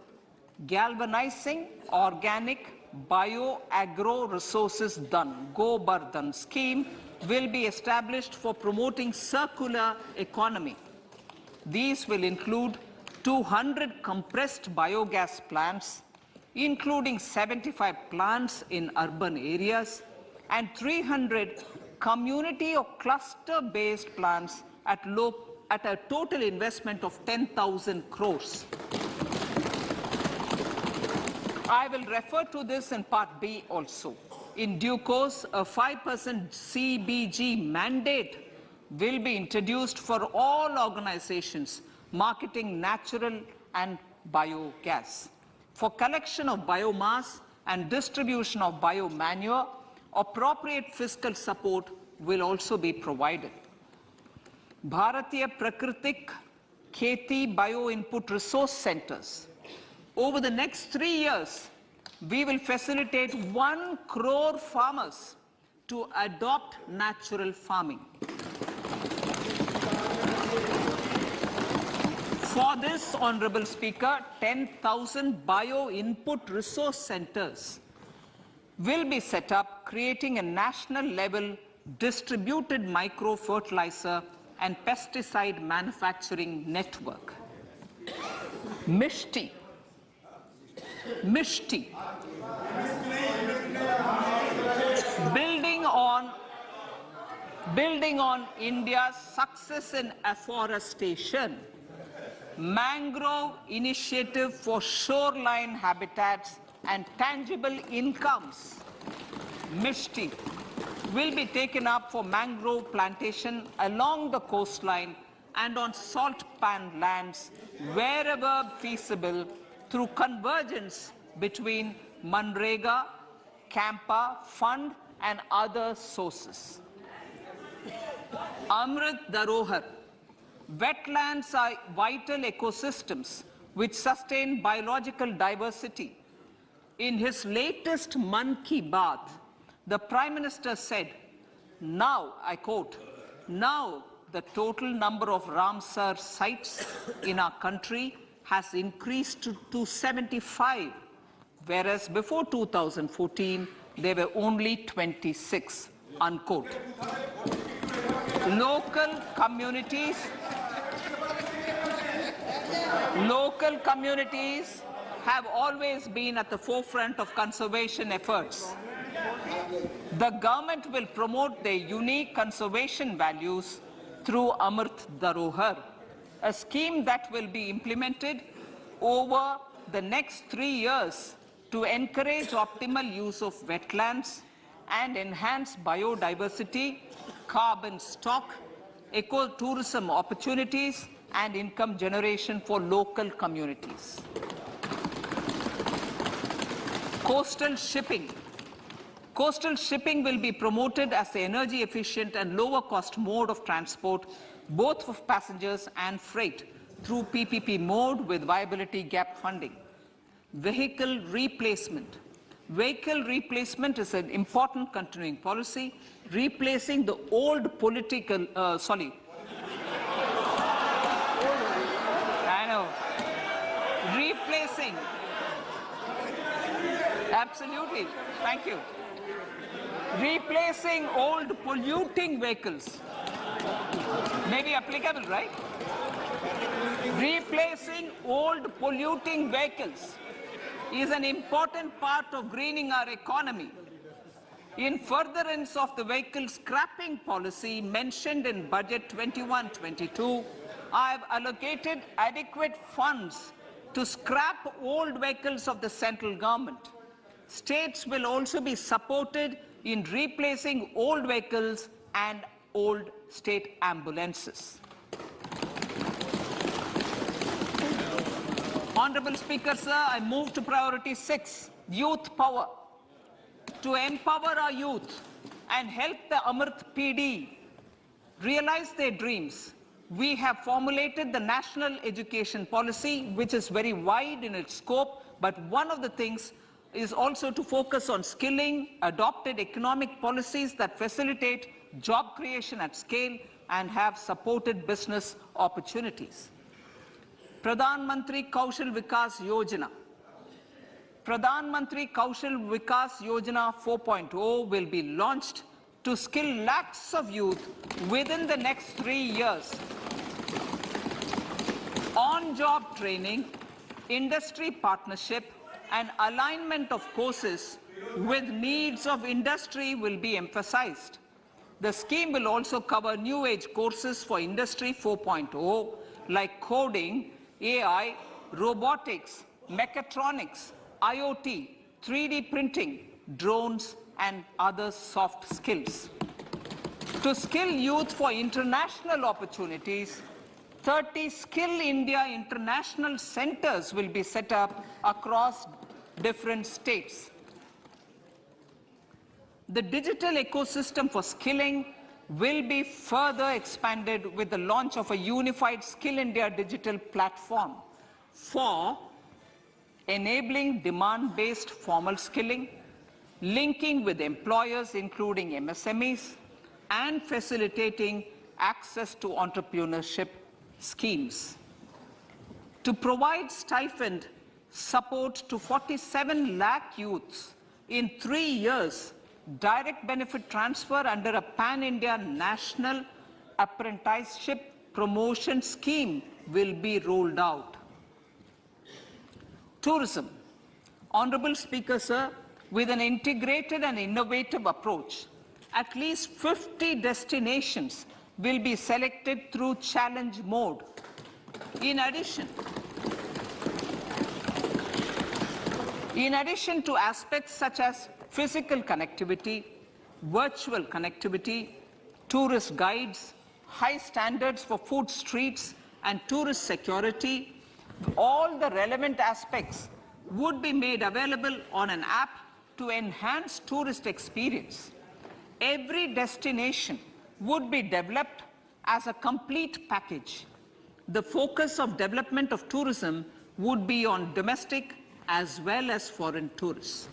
galvanizing organic bio-agro resources done. Go Bardhan scheme will be established for promoting circular economy. These will include 200 compressed biogas plants, including 75 plants in urban areas, and 300 community or cluster-based plants at a total investment of 10,000 crores. I will refer to this in Part B also. In due course, a 5% CBG mandate will be introduced for all organizations marketing natural and biogas. For collection of biomass and distribution of biomanure, appropriate fiscal support will also be provided. Bharatiya Prakritik Kheti Bio-Input Resource Centers. Over the next 3 years, we will facilitate 1 crore farmers to adopt natural farming. For this, Honorable Speaker, 10,000 bio-input resource centers will be set up, creating a national level distributed micro-fertilizer and pesticide manufacturing network. Mishti. Building on India's success in afforestation, mangrove initiative for shoreline habitats and tangible incomes, Mishti, will be taken up for mangrove plantation along the coastline and on salt pan lands wherever feasible through convergence between Manrega, Campa, Fund and other sources. Amrit Dharohar. Wetlands are vital ecosystems which sustain biological diversity. In his latest Mann Ki Baat, the Prime Minister said, now, I quote, now the total number of Ramsar sites in our country has increased to 75, whereas before 2014, there were only 26, unquote. Local communities have always been at the forefront of conservation efforts. The government will promote their unique conservation values through Amrit Dharohar, a scheme that will be implemented over the next 3 years to encourage optimal use of wetlands and enhance biodiversity, carbon stock, ecotourism opportunities, and income generation for local communities. Coastal shipping will be promoted as the energy efficient and lower cost mode of transport, both for passengers and freight, through PPP mode with viability gap funding. Vehicle replacement. Vehicle replacement is an important continuing policy, replacing the old political, replacing, absolutely, thank you. Replacing old polluting vehicles. Maybe applicable, right? Replacing old polluting vehicles is an important part of greening our economy. In furtherance of the vehicle scrapping policy mentioned in Budget 21-22, I have allocated adequate funds to scrap old vehicles of the central government. States will also be supported in replacing old vehicles and old state ambulances. Honorable Speaker, sir, I move to priority 6, youth power. To empower our youth and help the Amrit PD realize their dreams, we have formulated the National Education Policy, which is very wide in its scope, but one of the things is also to focus on skilling, adopted economic policies that facilitate job creation at scale and have supported business opportunities. Pradhan Mantri Kaushal Vikas Yojana. Pradhan Mantri Kaushal Vikas Yojana 4.0 will be launched to skill lakhs of youth within the next 3 years. On-job training, industry partnership, and alignment of courses with needs of industry will be emphasized. The scheme will also cover new age courses for Industry 4.0 like coding, AI, robotics, mechatronics, IoT, 3D printing, drones, and other soft skills. To skill youth for international opportunities, 30 Skill India International Centers will be set up across different states. The digital ecosystem for skilling will be further expanded with the launch of a unified Skill India digital platform for enabling demand-based formal skilling, linking with employers including MSMEs, and facilitating access to entrepreneurship schemes. To provide stipend support to 47 lakh youths in 3 years, direct benefit transfer under a pan-India national apprenticeship promotion scheme will be rolled out. Tourism. Honorable Speaker, sir, with an integrated and innovative approach, at least 50 destinations will be selected through challenge mode. In addition to aspects such as physical connectivity, virtual connectivity, tourist guides, high standards for food streets, and tourist security, all the relevant aspects would be made available on an app to enhance tourist experience. Every destination would be developed as a complete package. The focus of development of tourism would be on domestic as well as foreign tourists.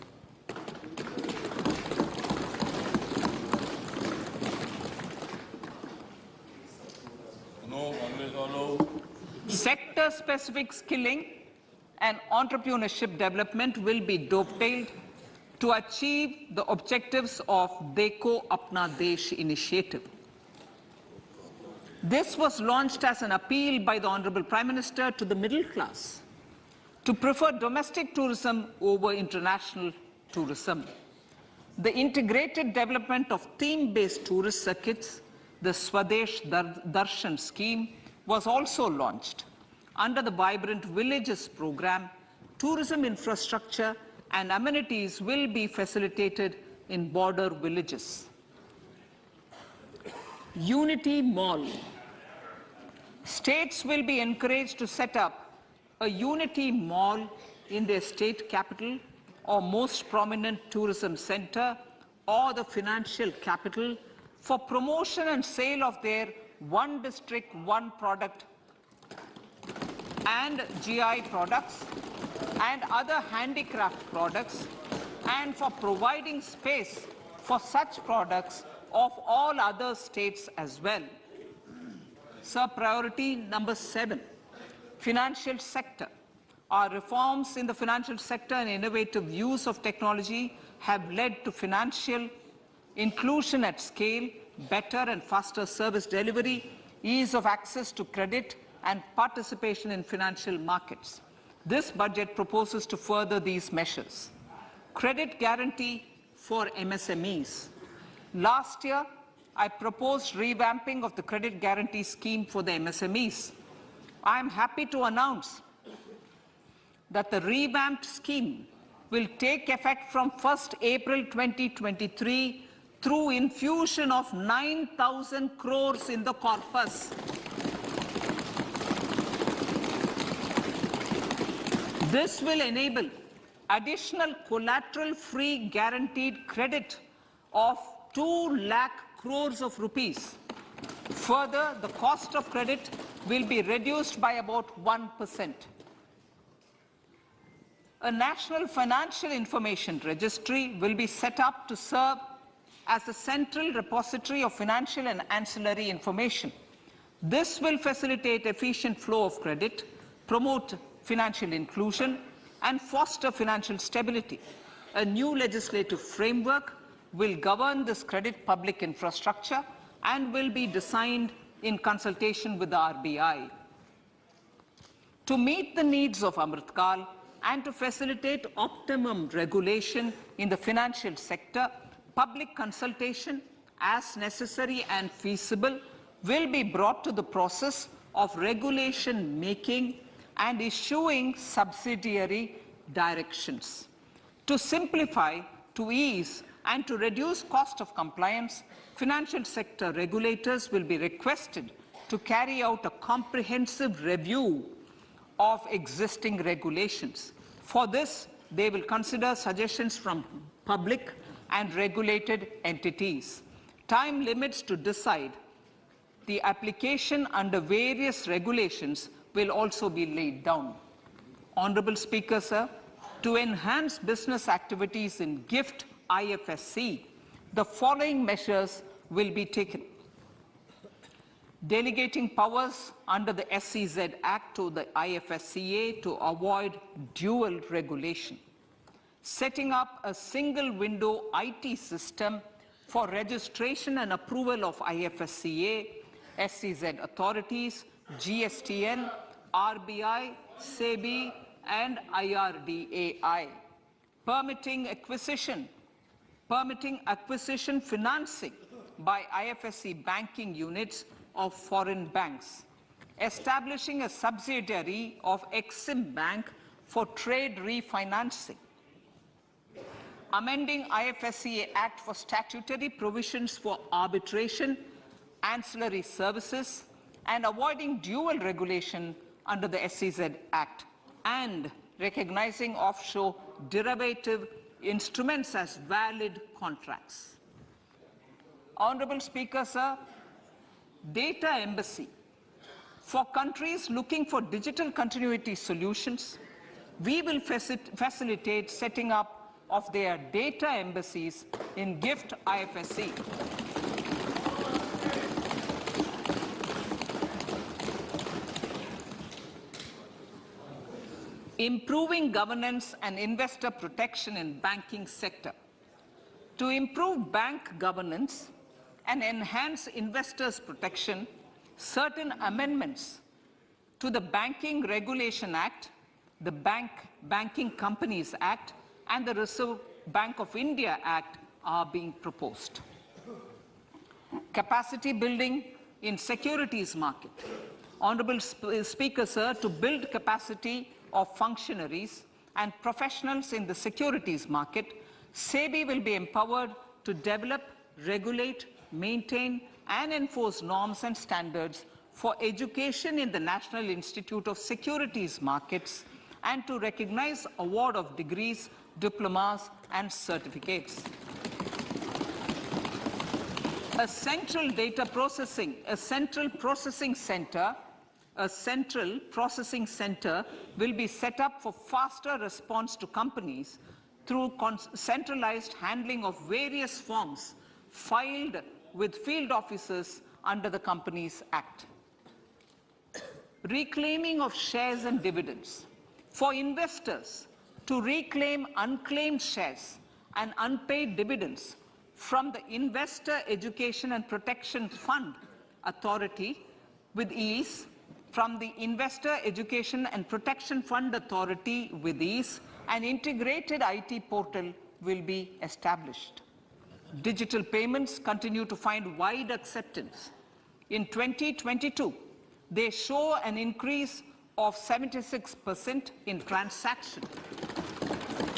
Sector-specific skilling and entrepreneurship development will be dovetailed to achieve the objectives of Dekho Apna Desh initiative. This was launched as an appeal by the Honorable Prime Minister to the middle class to prefer domestic tourism over international tourism. The integrated development of theme-based tourist circuits, the Swadesh Darshan scheme, was also launched. Under the Vibrant Villages program, tourism infrastructure and amenities will be facilitated in border villages. Unity Mall. States will be encouraged to set up a Unity Mall in their state capital or most prominent tourism center or the financial capital for promotion and sale of their one district, one product and GI products and other handicraft products, and for providing space for such products of all other states as well. Sir, priority number 7, financial sector. Our reforms in the financial sector and innovative use of technology have led to financial inclusion at scale, better and faster service delivery, ease of access to credit, and participation in financial markets. This budget proposes to further these measures. Credit guarantee for MSMEs. Last year, I proposed revamping of the credit guarantee scheme for the MSMEs. I am happy to announce that the revamped scheme will take effect from 1st April 2023 through infusion of 9,000 crores in the corpus. This will enable additional collateral-free guaranteed credit of 2 lakh crores of rupees. Further, the cost of credit will be reduced by about 1%. A national financial information registry will be set up to serve as a central repository of financial and ancillary information. This will facilitate efficient flow of credit, promote financial inclusion, and foster financial stability. A new legislative framework will govern this credit public infrastructure and will be designed in consultation with the RBI. To meet the needs of Amrit Kal and to facilitate optimum regulation in the financial sector, public consultation, as necessary and feasible, will be brought to the process of regulation making and issuing subsidiary directions. To simplify, to ease, and to reduce cost of compliance, financial sector regulators will be requested to carry out a comprehensive review of existing regulations. For this, they will consider suggestions from public and regulated entities. Time limits to decide the application under various regulations will also be laid down. Honorable Speaker, sir, to enhance business activities in GIFT IFSC, the following measures will be taken. Delegating powers under the SEZ Act to the IFSCA to avoid dual regulation. Setting up a single window IT system for registration and approval of IFSCA, SEZ authorities, GSTN, RBI, SEBI, and IRDAI. Permitting acquisition financing by IFSC banking units of foreign banks. Establishing a subsidiary of Exim Bank for trade refinancing. Amending IFSCA Act for statutory provisions for arbitration, ancillary services, and avoiding dual regulation under the SEZ Act, and recognizing offshore derivative instruments as valid contracts. Honorable Speaker, sir, data embassy. For countries looking for digital continuity solutions, we will facilitate setting up of their data embassies in GIFT IFSC. Improving governance and investor protection in banking sector. To improve bank governance and enhance investors' protection, certain amendments to the Banking Regulation Act, the Banking Companies Act, and the Reserve Bank of India Act are being proposed. Capacity building in securities market. Honorable Speaker, sir, to build capacity of functionaries and professionals in the securities market, SEBI will be empowered to develop, regulate, maintain, and enforce norms and standards for education in the National Institute of Securities Markets and to recognize award of degrees, diplomas, and certificates. A central processing center will be set up for faster response to companies through centralized handling of various forms filed with field officers under the Companies Act. Reclaiming of shares and dividends. For investors to reclaim unclaimed shares and unpaid dividends from the Investor Education and Protection Fund Authority with ease, from the Investor Education and Protection Fund Authority with ease, an integrated IT portal will be established. Digital payments continue to find wide acceptance. In 2022, they show an increase of 76% in transaction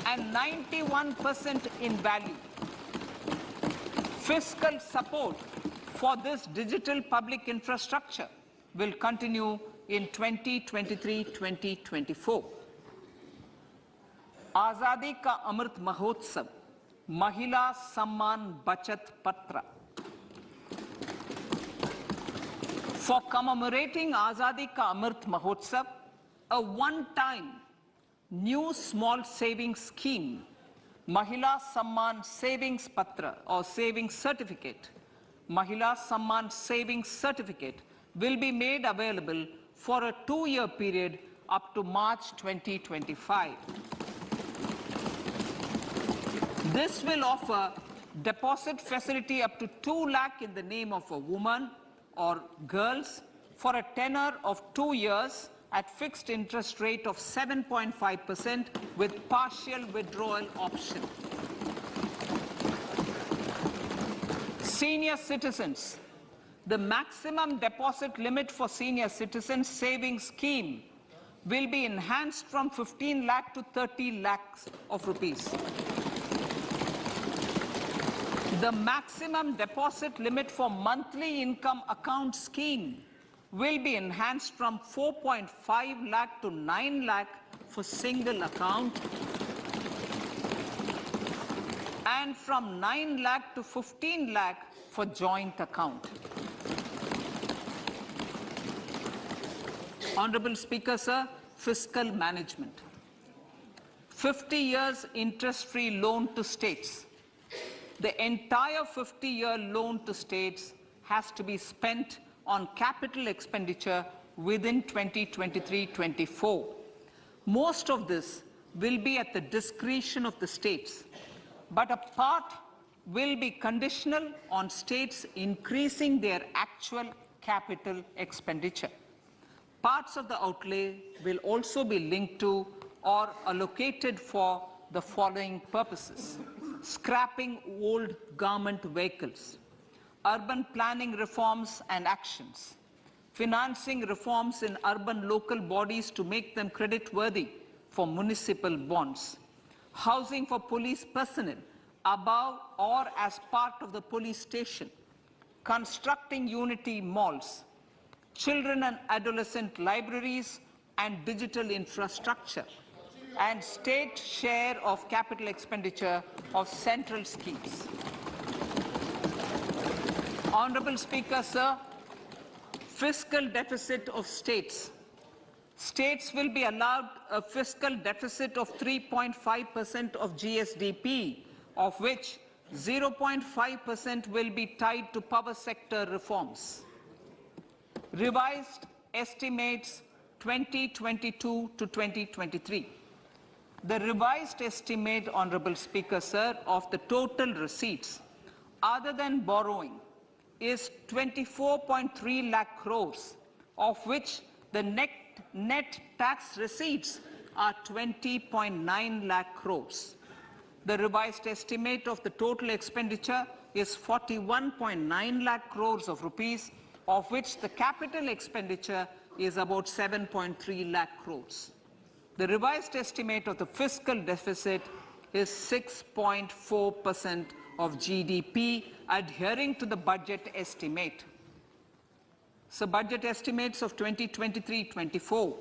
and 91% in value. Fiscal support for this digital public infrastructure will continue in 2023-2024. Azadi Ka Amrit Mahotsav, Mahila Samman Bachat Patra. For commemorating Azadi Ka Amrit Mahotsav, a one-time new small savings scheme, Mahila Samman Savings Patra or Savings Certificate, Mahila Samman Savings Certificate will be made available for a 2-year period up to March 2025. This will offer deposit facility up to 2 lakh in the name of a woman or girls for a tenure of 2 years at fixed interest rate of 7.5% with partial withdrawal option. Senior citizens. The maximum deposit limit for senior citizens savings scheme will be enhanced from 15 lakh to 30 lakhs of rupees. The maximum deposit limit for monthly income account scheme will be enhanced from 4.5 lakh to 9 lakh for single account and from 9 lakh to 15 lakh for joint account. Honorable Speaker, sir, fiscal management. 50 years interest-free loan to states. The entire 50-year loan to states has to be spent on capital expenditure within 2023-24. Most of this will be at the discretion of the states, but a part will be conditional on states increasing their actual capital expenditure. Parts of the outlay will also be linked to or allocated for the following purposes: scrapping old government vehicles, urban planning reforms and actions, financing reforms in urban local bodies to make them credit-worthy for municipal bonds, housing for police personnel above or as part of the police station, constructing unity malls, children and adolescent libraries and digital infrastructure, and state share of capital expenditure of central schemes. Honorable Speaker, sir, fiscal deficit of states. States will be allowed a fiscal deficit of 3.5% of GSDP, of which 0.5% will be tied to power sector reforms. Revised estimates 2022 to 2023. The revised estimate, Honorable Speaker, sir, of the total receipts other than borrowing is 24.3 lakh crores, of which the net tax receipts are 20.9 lakh crores. The revised estimate of the total expenditure is 41.9 lakh crores of rupees, of which the capital expenditure is about 7.3 lakh crores. The revised estimate of the fiscal deficit is 6.4% of GDP, adhering to the budget estimate. So budget estimates of 2023-24.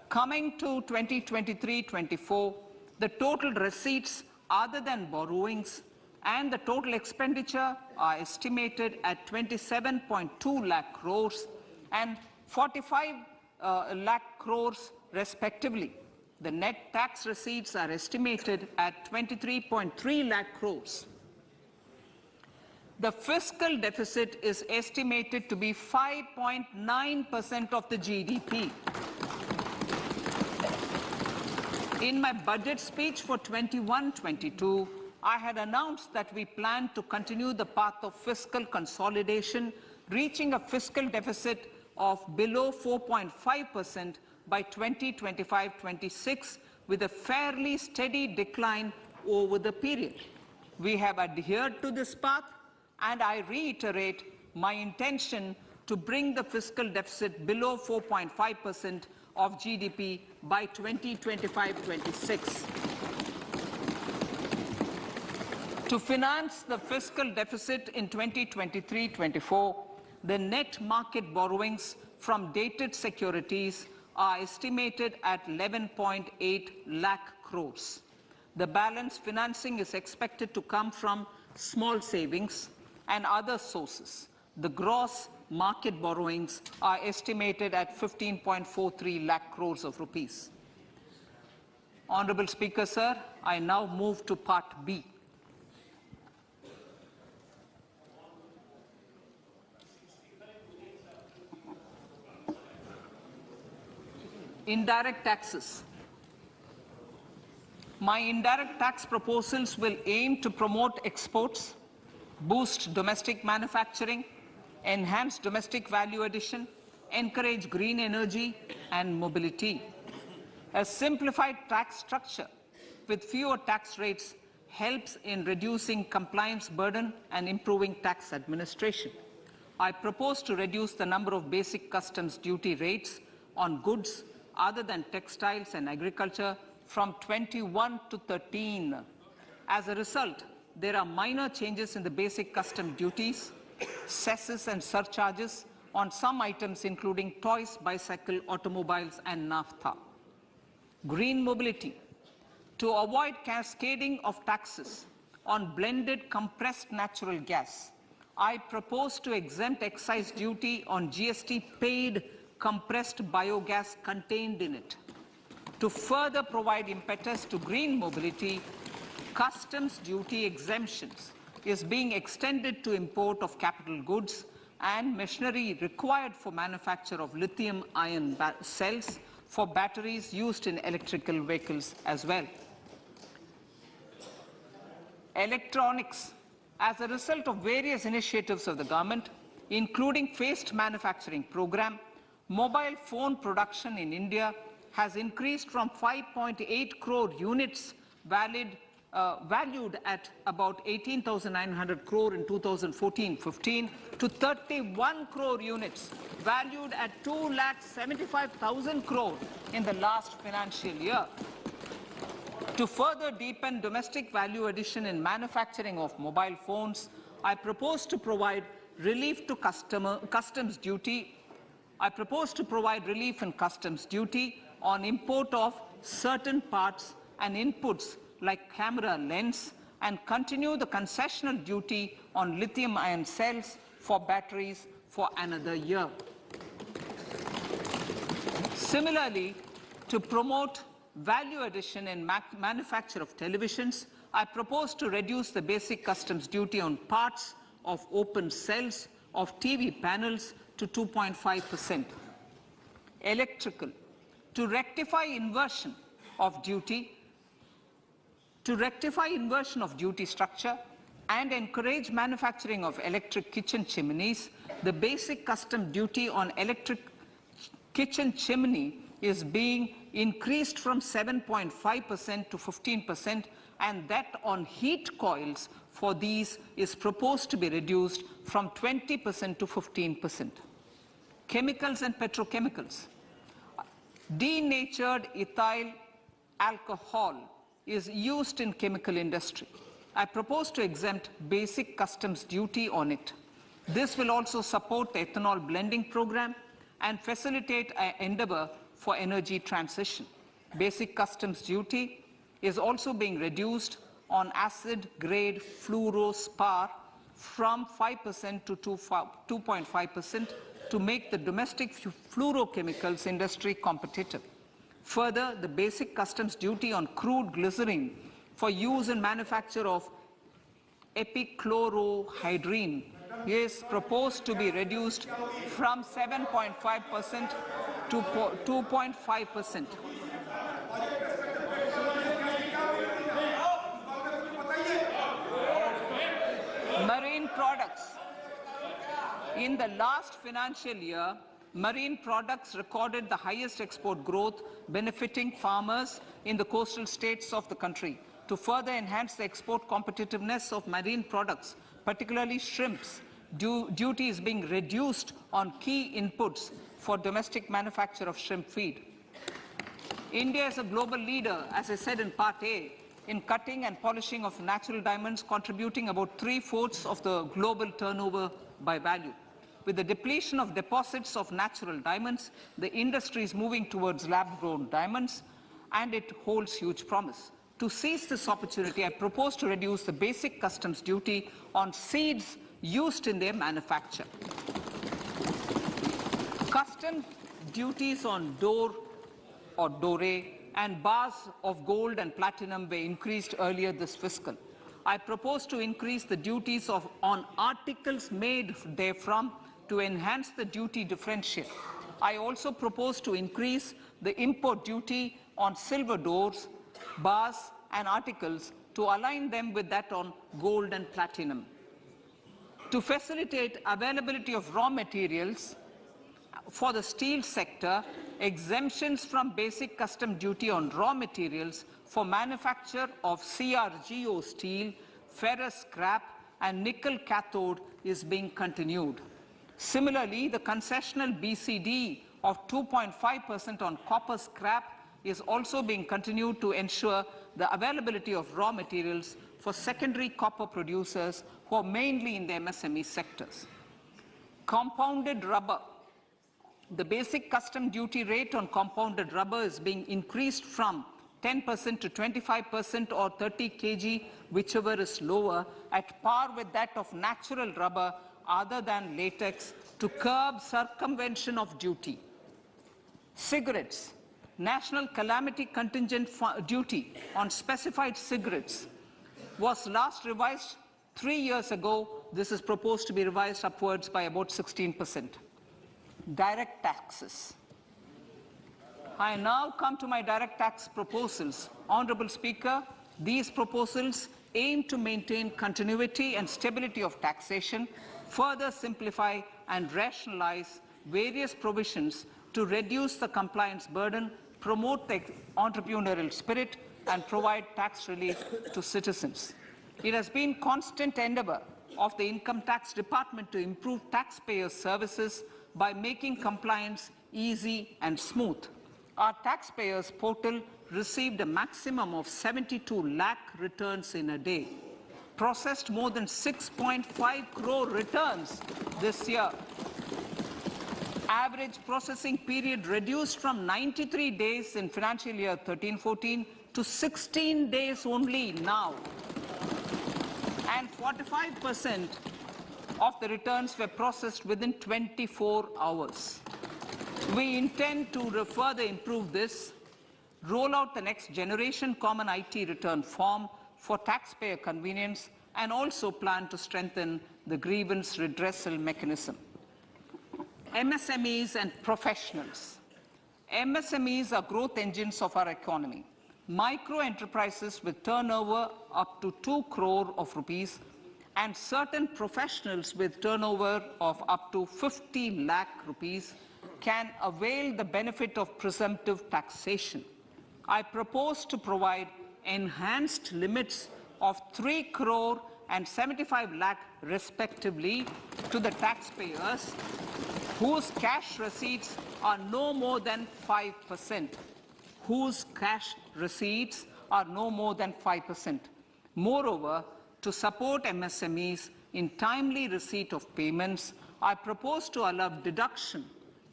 Coming to 2023-24, the total receipts other than borrowings and the total expenditure are estimated at 27.2 lakh crores and 45 lakh crores respectively. The net tax receipts are estimated at 23.3 lakh crores. The fiscal deficit is estimated to be 5.9% of the GDP. In my budget speech for 21-22, I had announced that we plan to continue the path of fiscal consolidation, reaching a fiscal deficit of below 4.5% by 2025-26, with a fairly steady decline over the period. We have adhered to this path, and I reiterate my intention to bring the fiscal deficit below 4.5% of GDP by 2025-26. To finance the fiscal deficit in 2023-24, the net market borrowings from dated securities are estimated at 11.8 lakh crores. The balance financing is expected to come from small savings and other sources. The gross market borrowings are estimated at 15.43 lakh crores of rupees. Honorable Speaker, sir, I now move to Part B. Indirect taxes. My indirect tax proposals will aim to promote exports, boost domestic manufacturing, enhance domestic value addition, encourage green energy and mobility. A simplified tax structure with fewer tax rates helps in reducing compliance burden and improving tax administration. I propose to reduce the number of basic customs duty rates on goods other than textiles and agriculture from 21 to 13. As a result, there are minor changes in the basic custom duties, cesses and surcharges on some items including toys, bicycle, automobiles and naphtha. Green mobility. To avoid cascading of taxes on blended compressed natural gas, I propose to exempt excise duty on GST paid compressed biogas contained in it. To further provide impetus to green mobility, customs duty exemptions is being extended to import of capital goods and machinery required for manufacture of lithium-ion cells for batteries used in electrical vehicles as well. Electronics. As a result of various initiatives of the government, including phased manufacturing program, mobile phone production in India has increased from 5.8 crore units valued at about 18,900 crore in 2014-15 to 31 crore units valued at 2,75,000 crore in the last financial year. To further deepen domestic value addition in manufacturing of mobile phones, I propose to provide relief to customs duty. I propose to provide relief in customs duty on import of certain parts and inputs like camera lens and continue the concessional duty on lithium-ion cells for batteries for another year. Similarly, to promote value addition in manufacture of televisions, I propose to reduce the basic customs duty on parts of open cells of TV panels to 2.5%. Electrical. To rectify inversion of duty structure and encourage manufacturing of electric kitchen chimneys, the basic custom duty on electric kitchen chimney is being increased from 7.5% to 15%, and that on heat coils for these is proposed to be reduced from 20% to 15%. Chemicals and petrochemicals. Denatured ethyl alcohol is used in chemical industry. I propose to exempt basic customs duty on it. This will also support the ethanol blending program and facilitate an endeavor for energy transition. Basic customs duty is also being reduced on acid-grade fluorospar from 5% to 2.5% to make the domestic fluorochemicals industry competitive. Further, the basic customs duty on crude glycerin for use in manufacture of epichlorohydrin is proposed to be reduced from 7.5% to 2.5%. Marine products. In the last financial year, marine products recorded the highest export growth, benefiting farmers in the coastal states of the country. To further enhance the export competitiveness of marine products, particularly shrimps, duty is being reduced on key inputs for domestic manufacture of shrimp feed. India is a global leader, as I said in Part A, in cutting and polishing of natural diamonds, contributing about 3/4 of the global turnover by value. With the depletion of deposits of natural diamonds, the industry is moving towards lab-grown diamonds, and it holds huge promise. To seize this opportunity, I propose to reduce the basic customs duty on seeds used in their manufacture. Custom duties on doré and bars of gold and platinum were increased earlier this fiscal. I propose to increase the duties on articles made therefrom to enhance the duty differential. I also propose to increase the import duty on silver doors, bars and articles to align them with that on gold and platinum. To facilitate availability of raw materials for the steel sector, exemptions from basic custom duty on raw materials for manufacture of CRGO steel, ferrous scrap and nickel cathode is being continued. Similarly, the concessional BCD of 2.5% on copper scrap is also being continued to ensure the availability of raw materials for secondary copper producers who are mainly in the MSME sectors. Compounded rubber. The basic custom duty rate on compounded rubber is being increased from 10% to 25% or 30 kg, whichever is lower, at par with that of natural rubber other than latex, to curb circumvention of duty. Cigarettes. National calamity contingent duty on specified cigarettes was last revised 3 years ago. This is proposed to be revised upwards by about 16%. Direct taxes. I now come to my direct tax proposals. Honourable Speaker, these proposals aim to maintain continuity and stability of taxation, further simplify and rationalize various provisions to reduce the compliance burden, promote the entrepreneurial spirit, and provide tax relief to citizens. It has been constant endeavour of the Income Tax Department to improve taxpayers' services by making compliance easy and smooth. Our taxpayers portal received a maximum of 72 lakh returns in a day, processed more than 6.5 crore returns this year. Average processing period reduced from 93 days in financial year 13-14 to 16 days only now. And 45% of the returns were processed within 24 hours. We intend to further improve this, roll out the next generation common IT return form for taxpayer convenience, and also plan to strengthen the grievance redressal mechanism. MSMEs and professionals. MSMEs are growth engines of our economy. Micro enterprises with turnover up to 2 crore of rupees and certain professionals with turnover of up to 50 lakh rupees can avail the benefit of presumptive taxation. I propose to provide enhanced limits of 3 crore and 75 lakh respectively to the taxpayers whose cash receipts are no more than 5%. Whose cash receipts are no more than 5%. Moreover, to support MSMEs in timely receipt of payments, I propose to allow deduction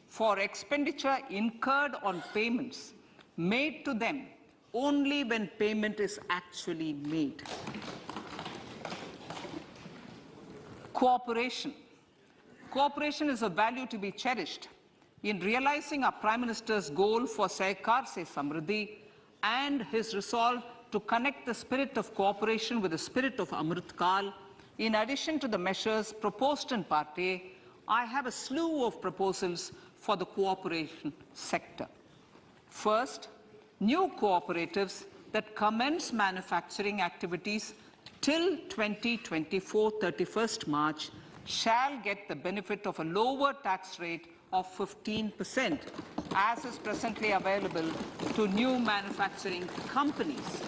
for expenditure incurred on payments made to them only when payment is actually made. Cooperation. Cooperation is a value to be cherished. In realizing our Prime Minister's goal for Sehkar Se Samriddhi and his resolve to connect the spirit of cooperation with the spirit of Amrit Kal, in addition to the measures proposed in Part A, I have a slew of proposals for the cooperation sector. First, new cooperatives that commence manufacturing activities till 2024, 31st March, shall get the benefit of a lower tax rate of 15%, as is presently available to new manufacturing companies.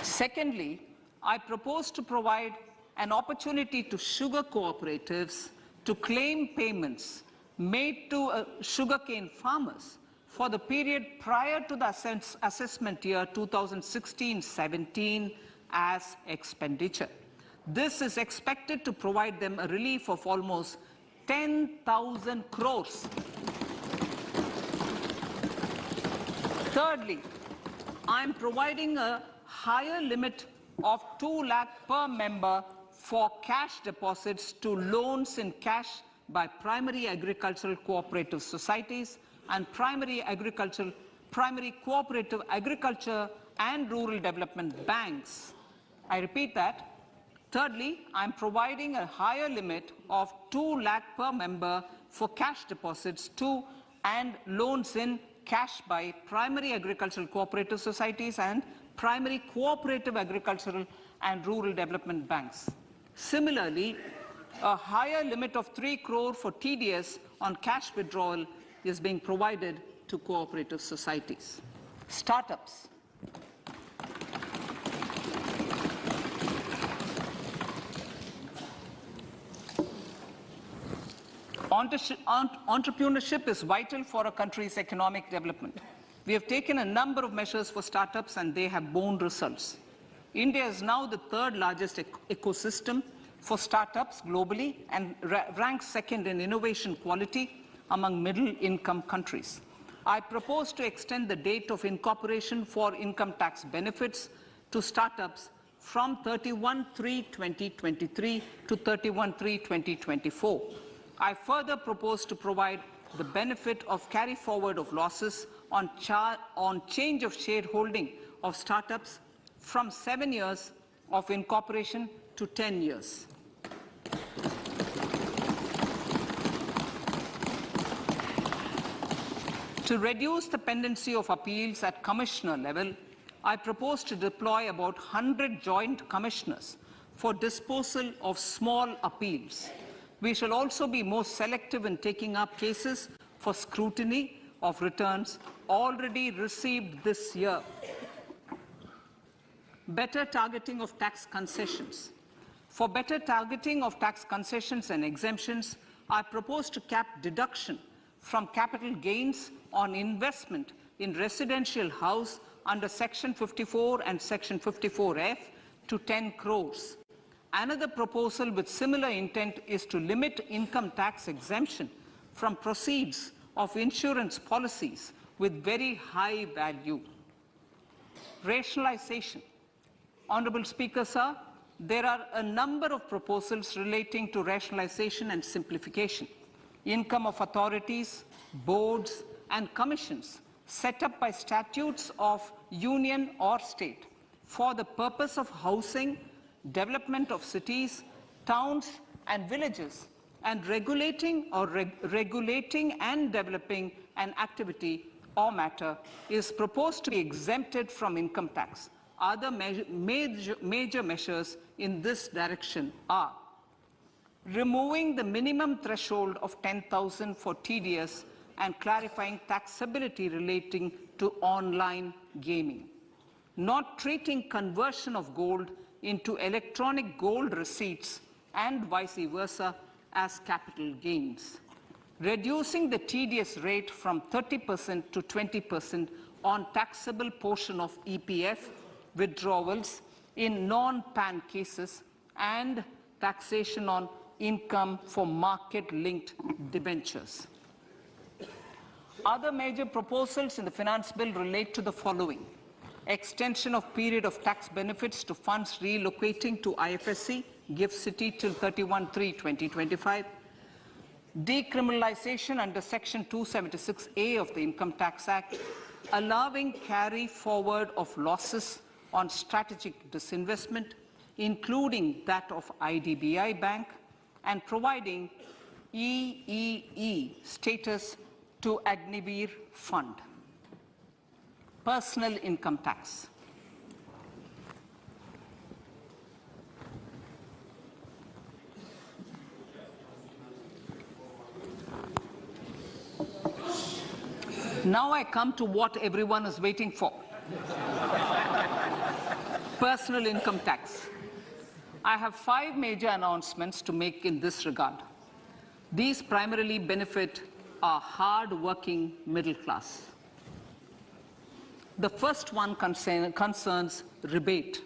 Secondly, I propose to provide an opportunity to sugar cooperatives to claim payments made to sugarcane farmers for the period prior to the assessment year 2016-17 as expenditure. This is expected to provide them a relief of almost 10,000 crores. Thirdly, I am providing a higher limit of 2 lakh per member for cash deposits to loans in cash by primary agricultural cooperative societies and primary cooperative agriculture and rural development banks. I repeat that. Thirdly, I am providing a higher limit of 2 lakh per member for cash deposits to and loans in cash by primary agricultural cooperative societies and primary cooperative agricultural and rural development banks. Similarly, a higher limit of 3 crore for TDS on cash withdrawal is being provided to cooperative societies. Startups. Entrepreneurship is vital for a country's economic development. We have taken a number of measures for startups and they have borne results. India is now the third largest ecosystem for startups globally and ranks second in innovation quality among middle-income countries. I propose to extend the date of incorporation for income tax benefits to startups from 31/3/2023 to 31/3/2024. I further propose to provide the benefit of carry forward of losses on change of shareholding of startups from 7 years of incorporation to 10 years. To reduce the pendency of appeals at commissioner level, I propose to deploy about 100 joint commissioners for disposal of small appeals. We shall also be more selective in taking up cases for scrutiny of returns already received this year. Better targeting of tax concessions. For better targeting of tax concessions and exemptions, I propose to cap deduction from capital gains on investment in residential house under Section 54 and Section 54F to 10 crores. Another proposal with similar intent is to limit income tax exemption from proceeds of insurance policies with very high value. Rationalization. Honourable Speaker, sir, there are a number of proposals relating to rationalization and simplification. Income of authorities, boards and commissions set up by statutes of union or state for the purpose of housing, development of cities, towns and villages, and regulating and developing an activity or matter is proposed to be exempted from income tax. Other major measures in this direction are removing the minimum threshold of 10,000 for TDS and clarifying taxability relating to online gaming, not treating conversion of gold into electronic gold receipts and vice versa as capital gains, reducing the TDS rate from 30% to 20% on taxable portion of EPF withdrawals in non-PAN cases, and taxation on income for market-linked debentures. Other major proposals in the finance bill relate to the following: extension of period of tax benefits to funds relocating to IFSC, GIFT City till 31/3/2025, decriminalization under Section 276A of the Income Tax Act, allowing carry forward of losses on strategic disinvestment, including that of IDBI Bank, and providing EEE status to Agnivir Fund. Personal income tax. Now I come to what everyone is waiting for. Personal income tax. I have 5 major announcements to make in this regard. These primarily benefit our hard-working middle class. The first one concerns rebate.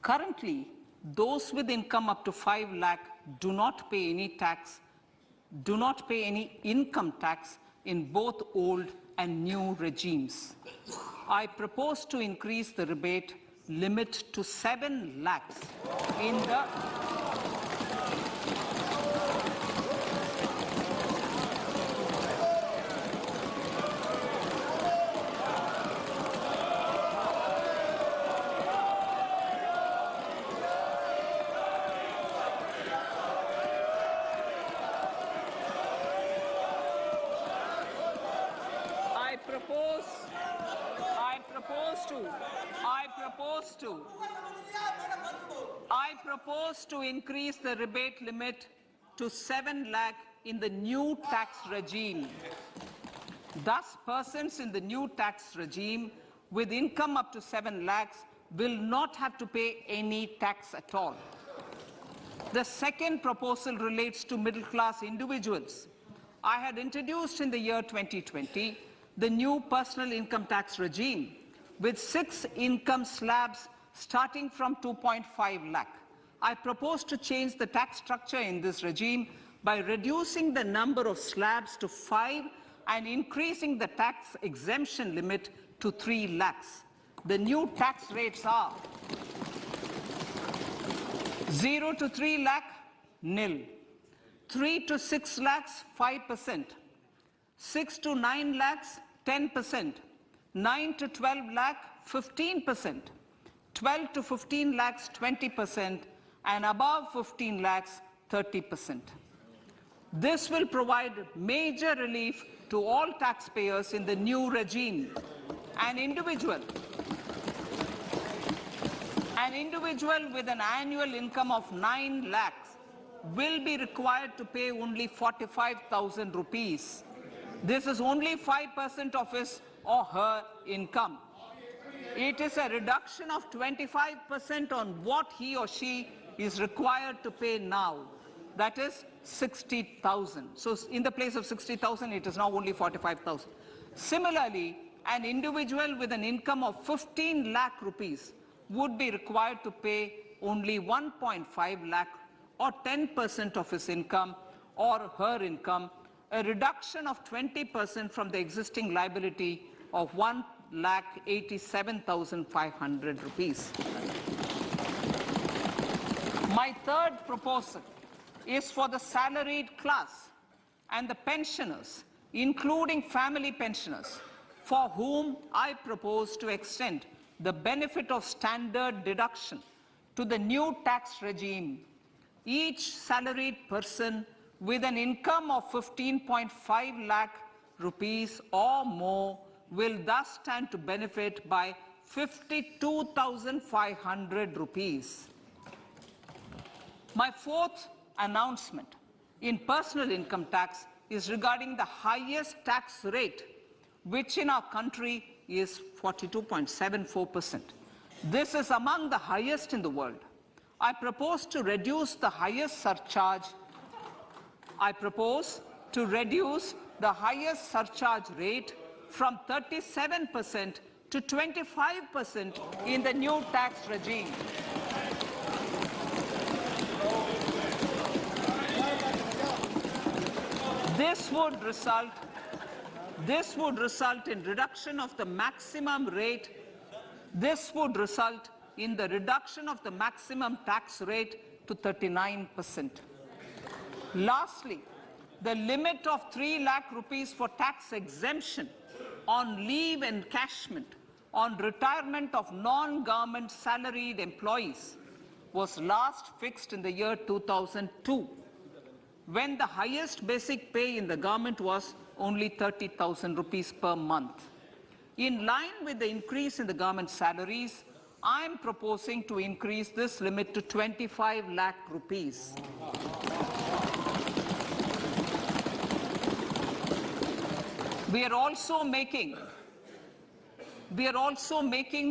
Currently, those with income up to 5 lakh do not pay any income tax in both old and new regimes. I propose to increase the rebate limit to 7 lakhs in the I propose to increase the rebate limit to 7 lakh in the new tax regime. Thus, persons in the new tax regime with income up to 7 lakhs will not have to pay any tax at all. The second proposal relates to middle-class individuals. I had introduced in the year 2020 the new personal income tax regime with 6 income slabs starting from 2.5 lakh. I propose to change the tax structure in this regime by reducing the number of slabs to 5 and increasing the tax exemption limit to 3 lakhs. The new tax rates are 0 to 3 lakh, nil. 3 to 6 lakhs, 5%. 6 to 9 lakhs, 10%. 9 to 12 lakh, 15%. 12 to 15 lakhs, 20%. And above 15 lakhs, 30%. This will provide major relief to all taxpayers in the new regime. An individual with an annual income of 9 lakhs will be required to pay only 45,000 rupees. This is only 5% of his or her income. It is a reduction of 25% on what he or she is required to pay now. That is 60,000. So in the place of 60,000, it is now only 45,000. Similarly, an individual with an income of 15 lakh rupees would be required to pay only 1.5 lakh or 10% of his income or her income, a reduction of 20% from the existing liability of 1,87,500 rupees. My third proposal is for the salaried class and the pensioners, including family pensioners, for whom I propose to extend the benefit of standard deduction to the new tax regime. Each salaried person with an income of 15.5 lakh rupees or more will thus stand to benefit by 52,500 rupees. My fourth announcement in personal income tax is regarding the highest tax rate, which in our country is 42.74%. This is among the highest in the world. I propose to reduce the highest surcharge. Rate from 37% to 25% in the new tax regime. This would result in reduction of the maximum rate. This would result in the reduction of the maximum tax rate to 39%. Lastly, the limit of 3 lakh rupees for tax exemption on leave encashment on retirement of non-government salaried employees was last fixed in the year 2002, when the highest basic pay in the government was only 30,000 rupees per month. In line with the increase in the government salaries, I am proposing to increase this limit to 25 lakh rupees. We are also making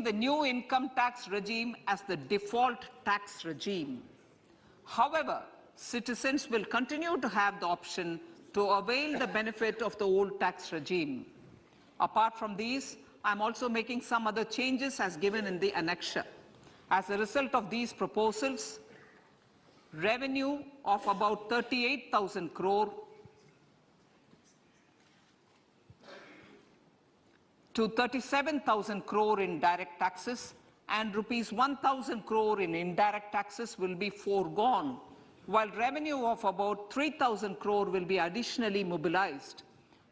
the new income tax regime as the default tax regime. However, citizens will continue to have the option to avail the benefit of the old tax regime. Apart from these, I am also making some other changes as given in the annexure. As a result of these proposals, revenue of about 38,000 crore to 37,000 crore in direct taxes and rupees 1,000 crore in indirect taxes will be foregone, while revenue of about 3,000 crore will be additionally mobilized.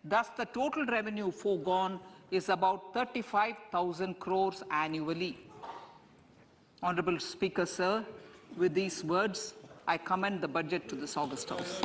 Thus, the total revenue foregone is about 35,000 crores annually. Honorable Speaker, sir, with these words, I commend the budget to this August House.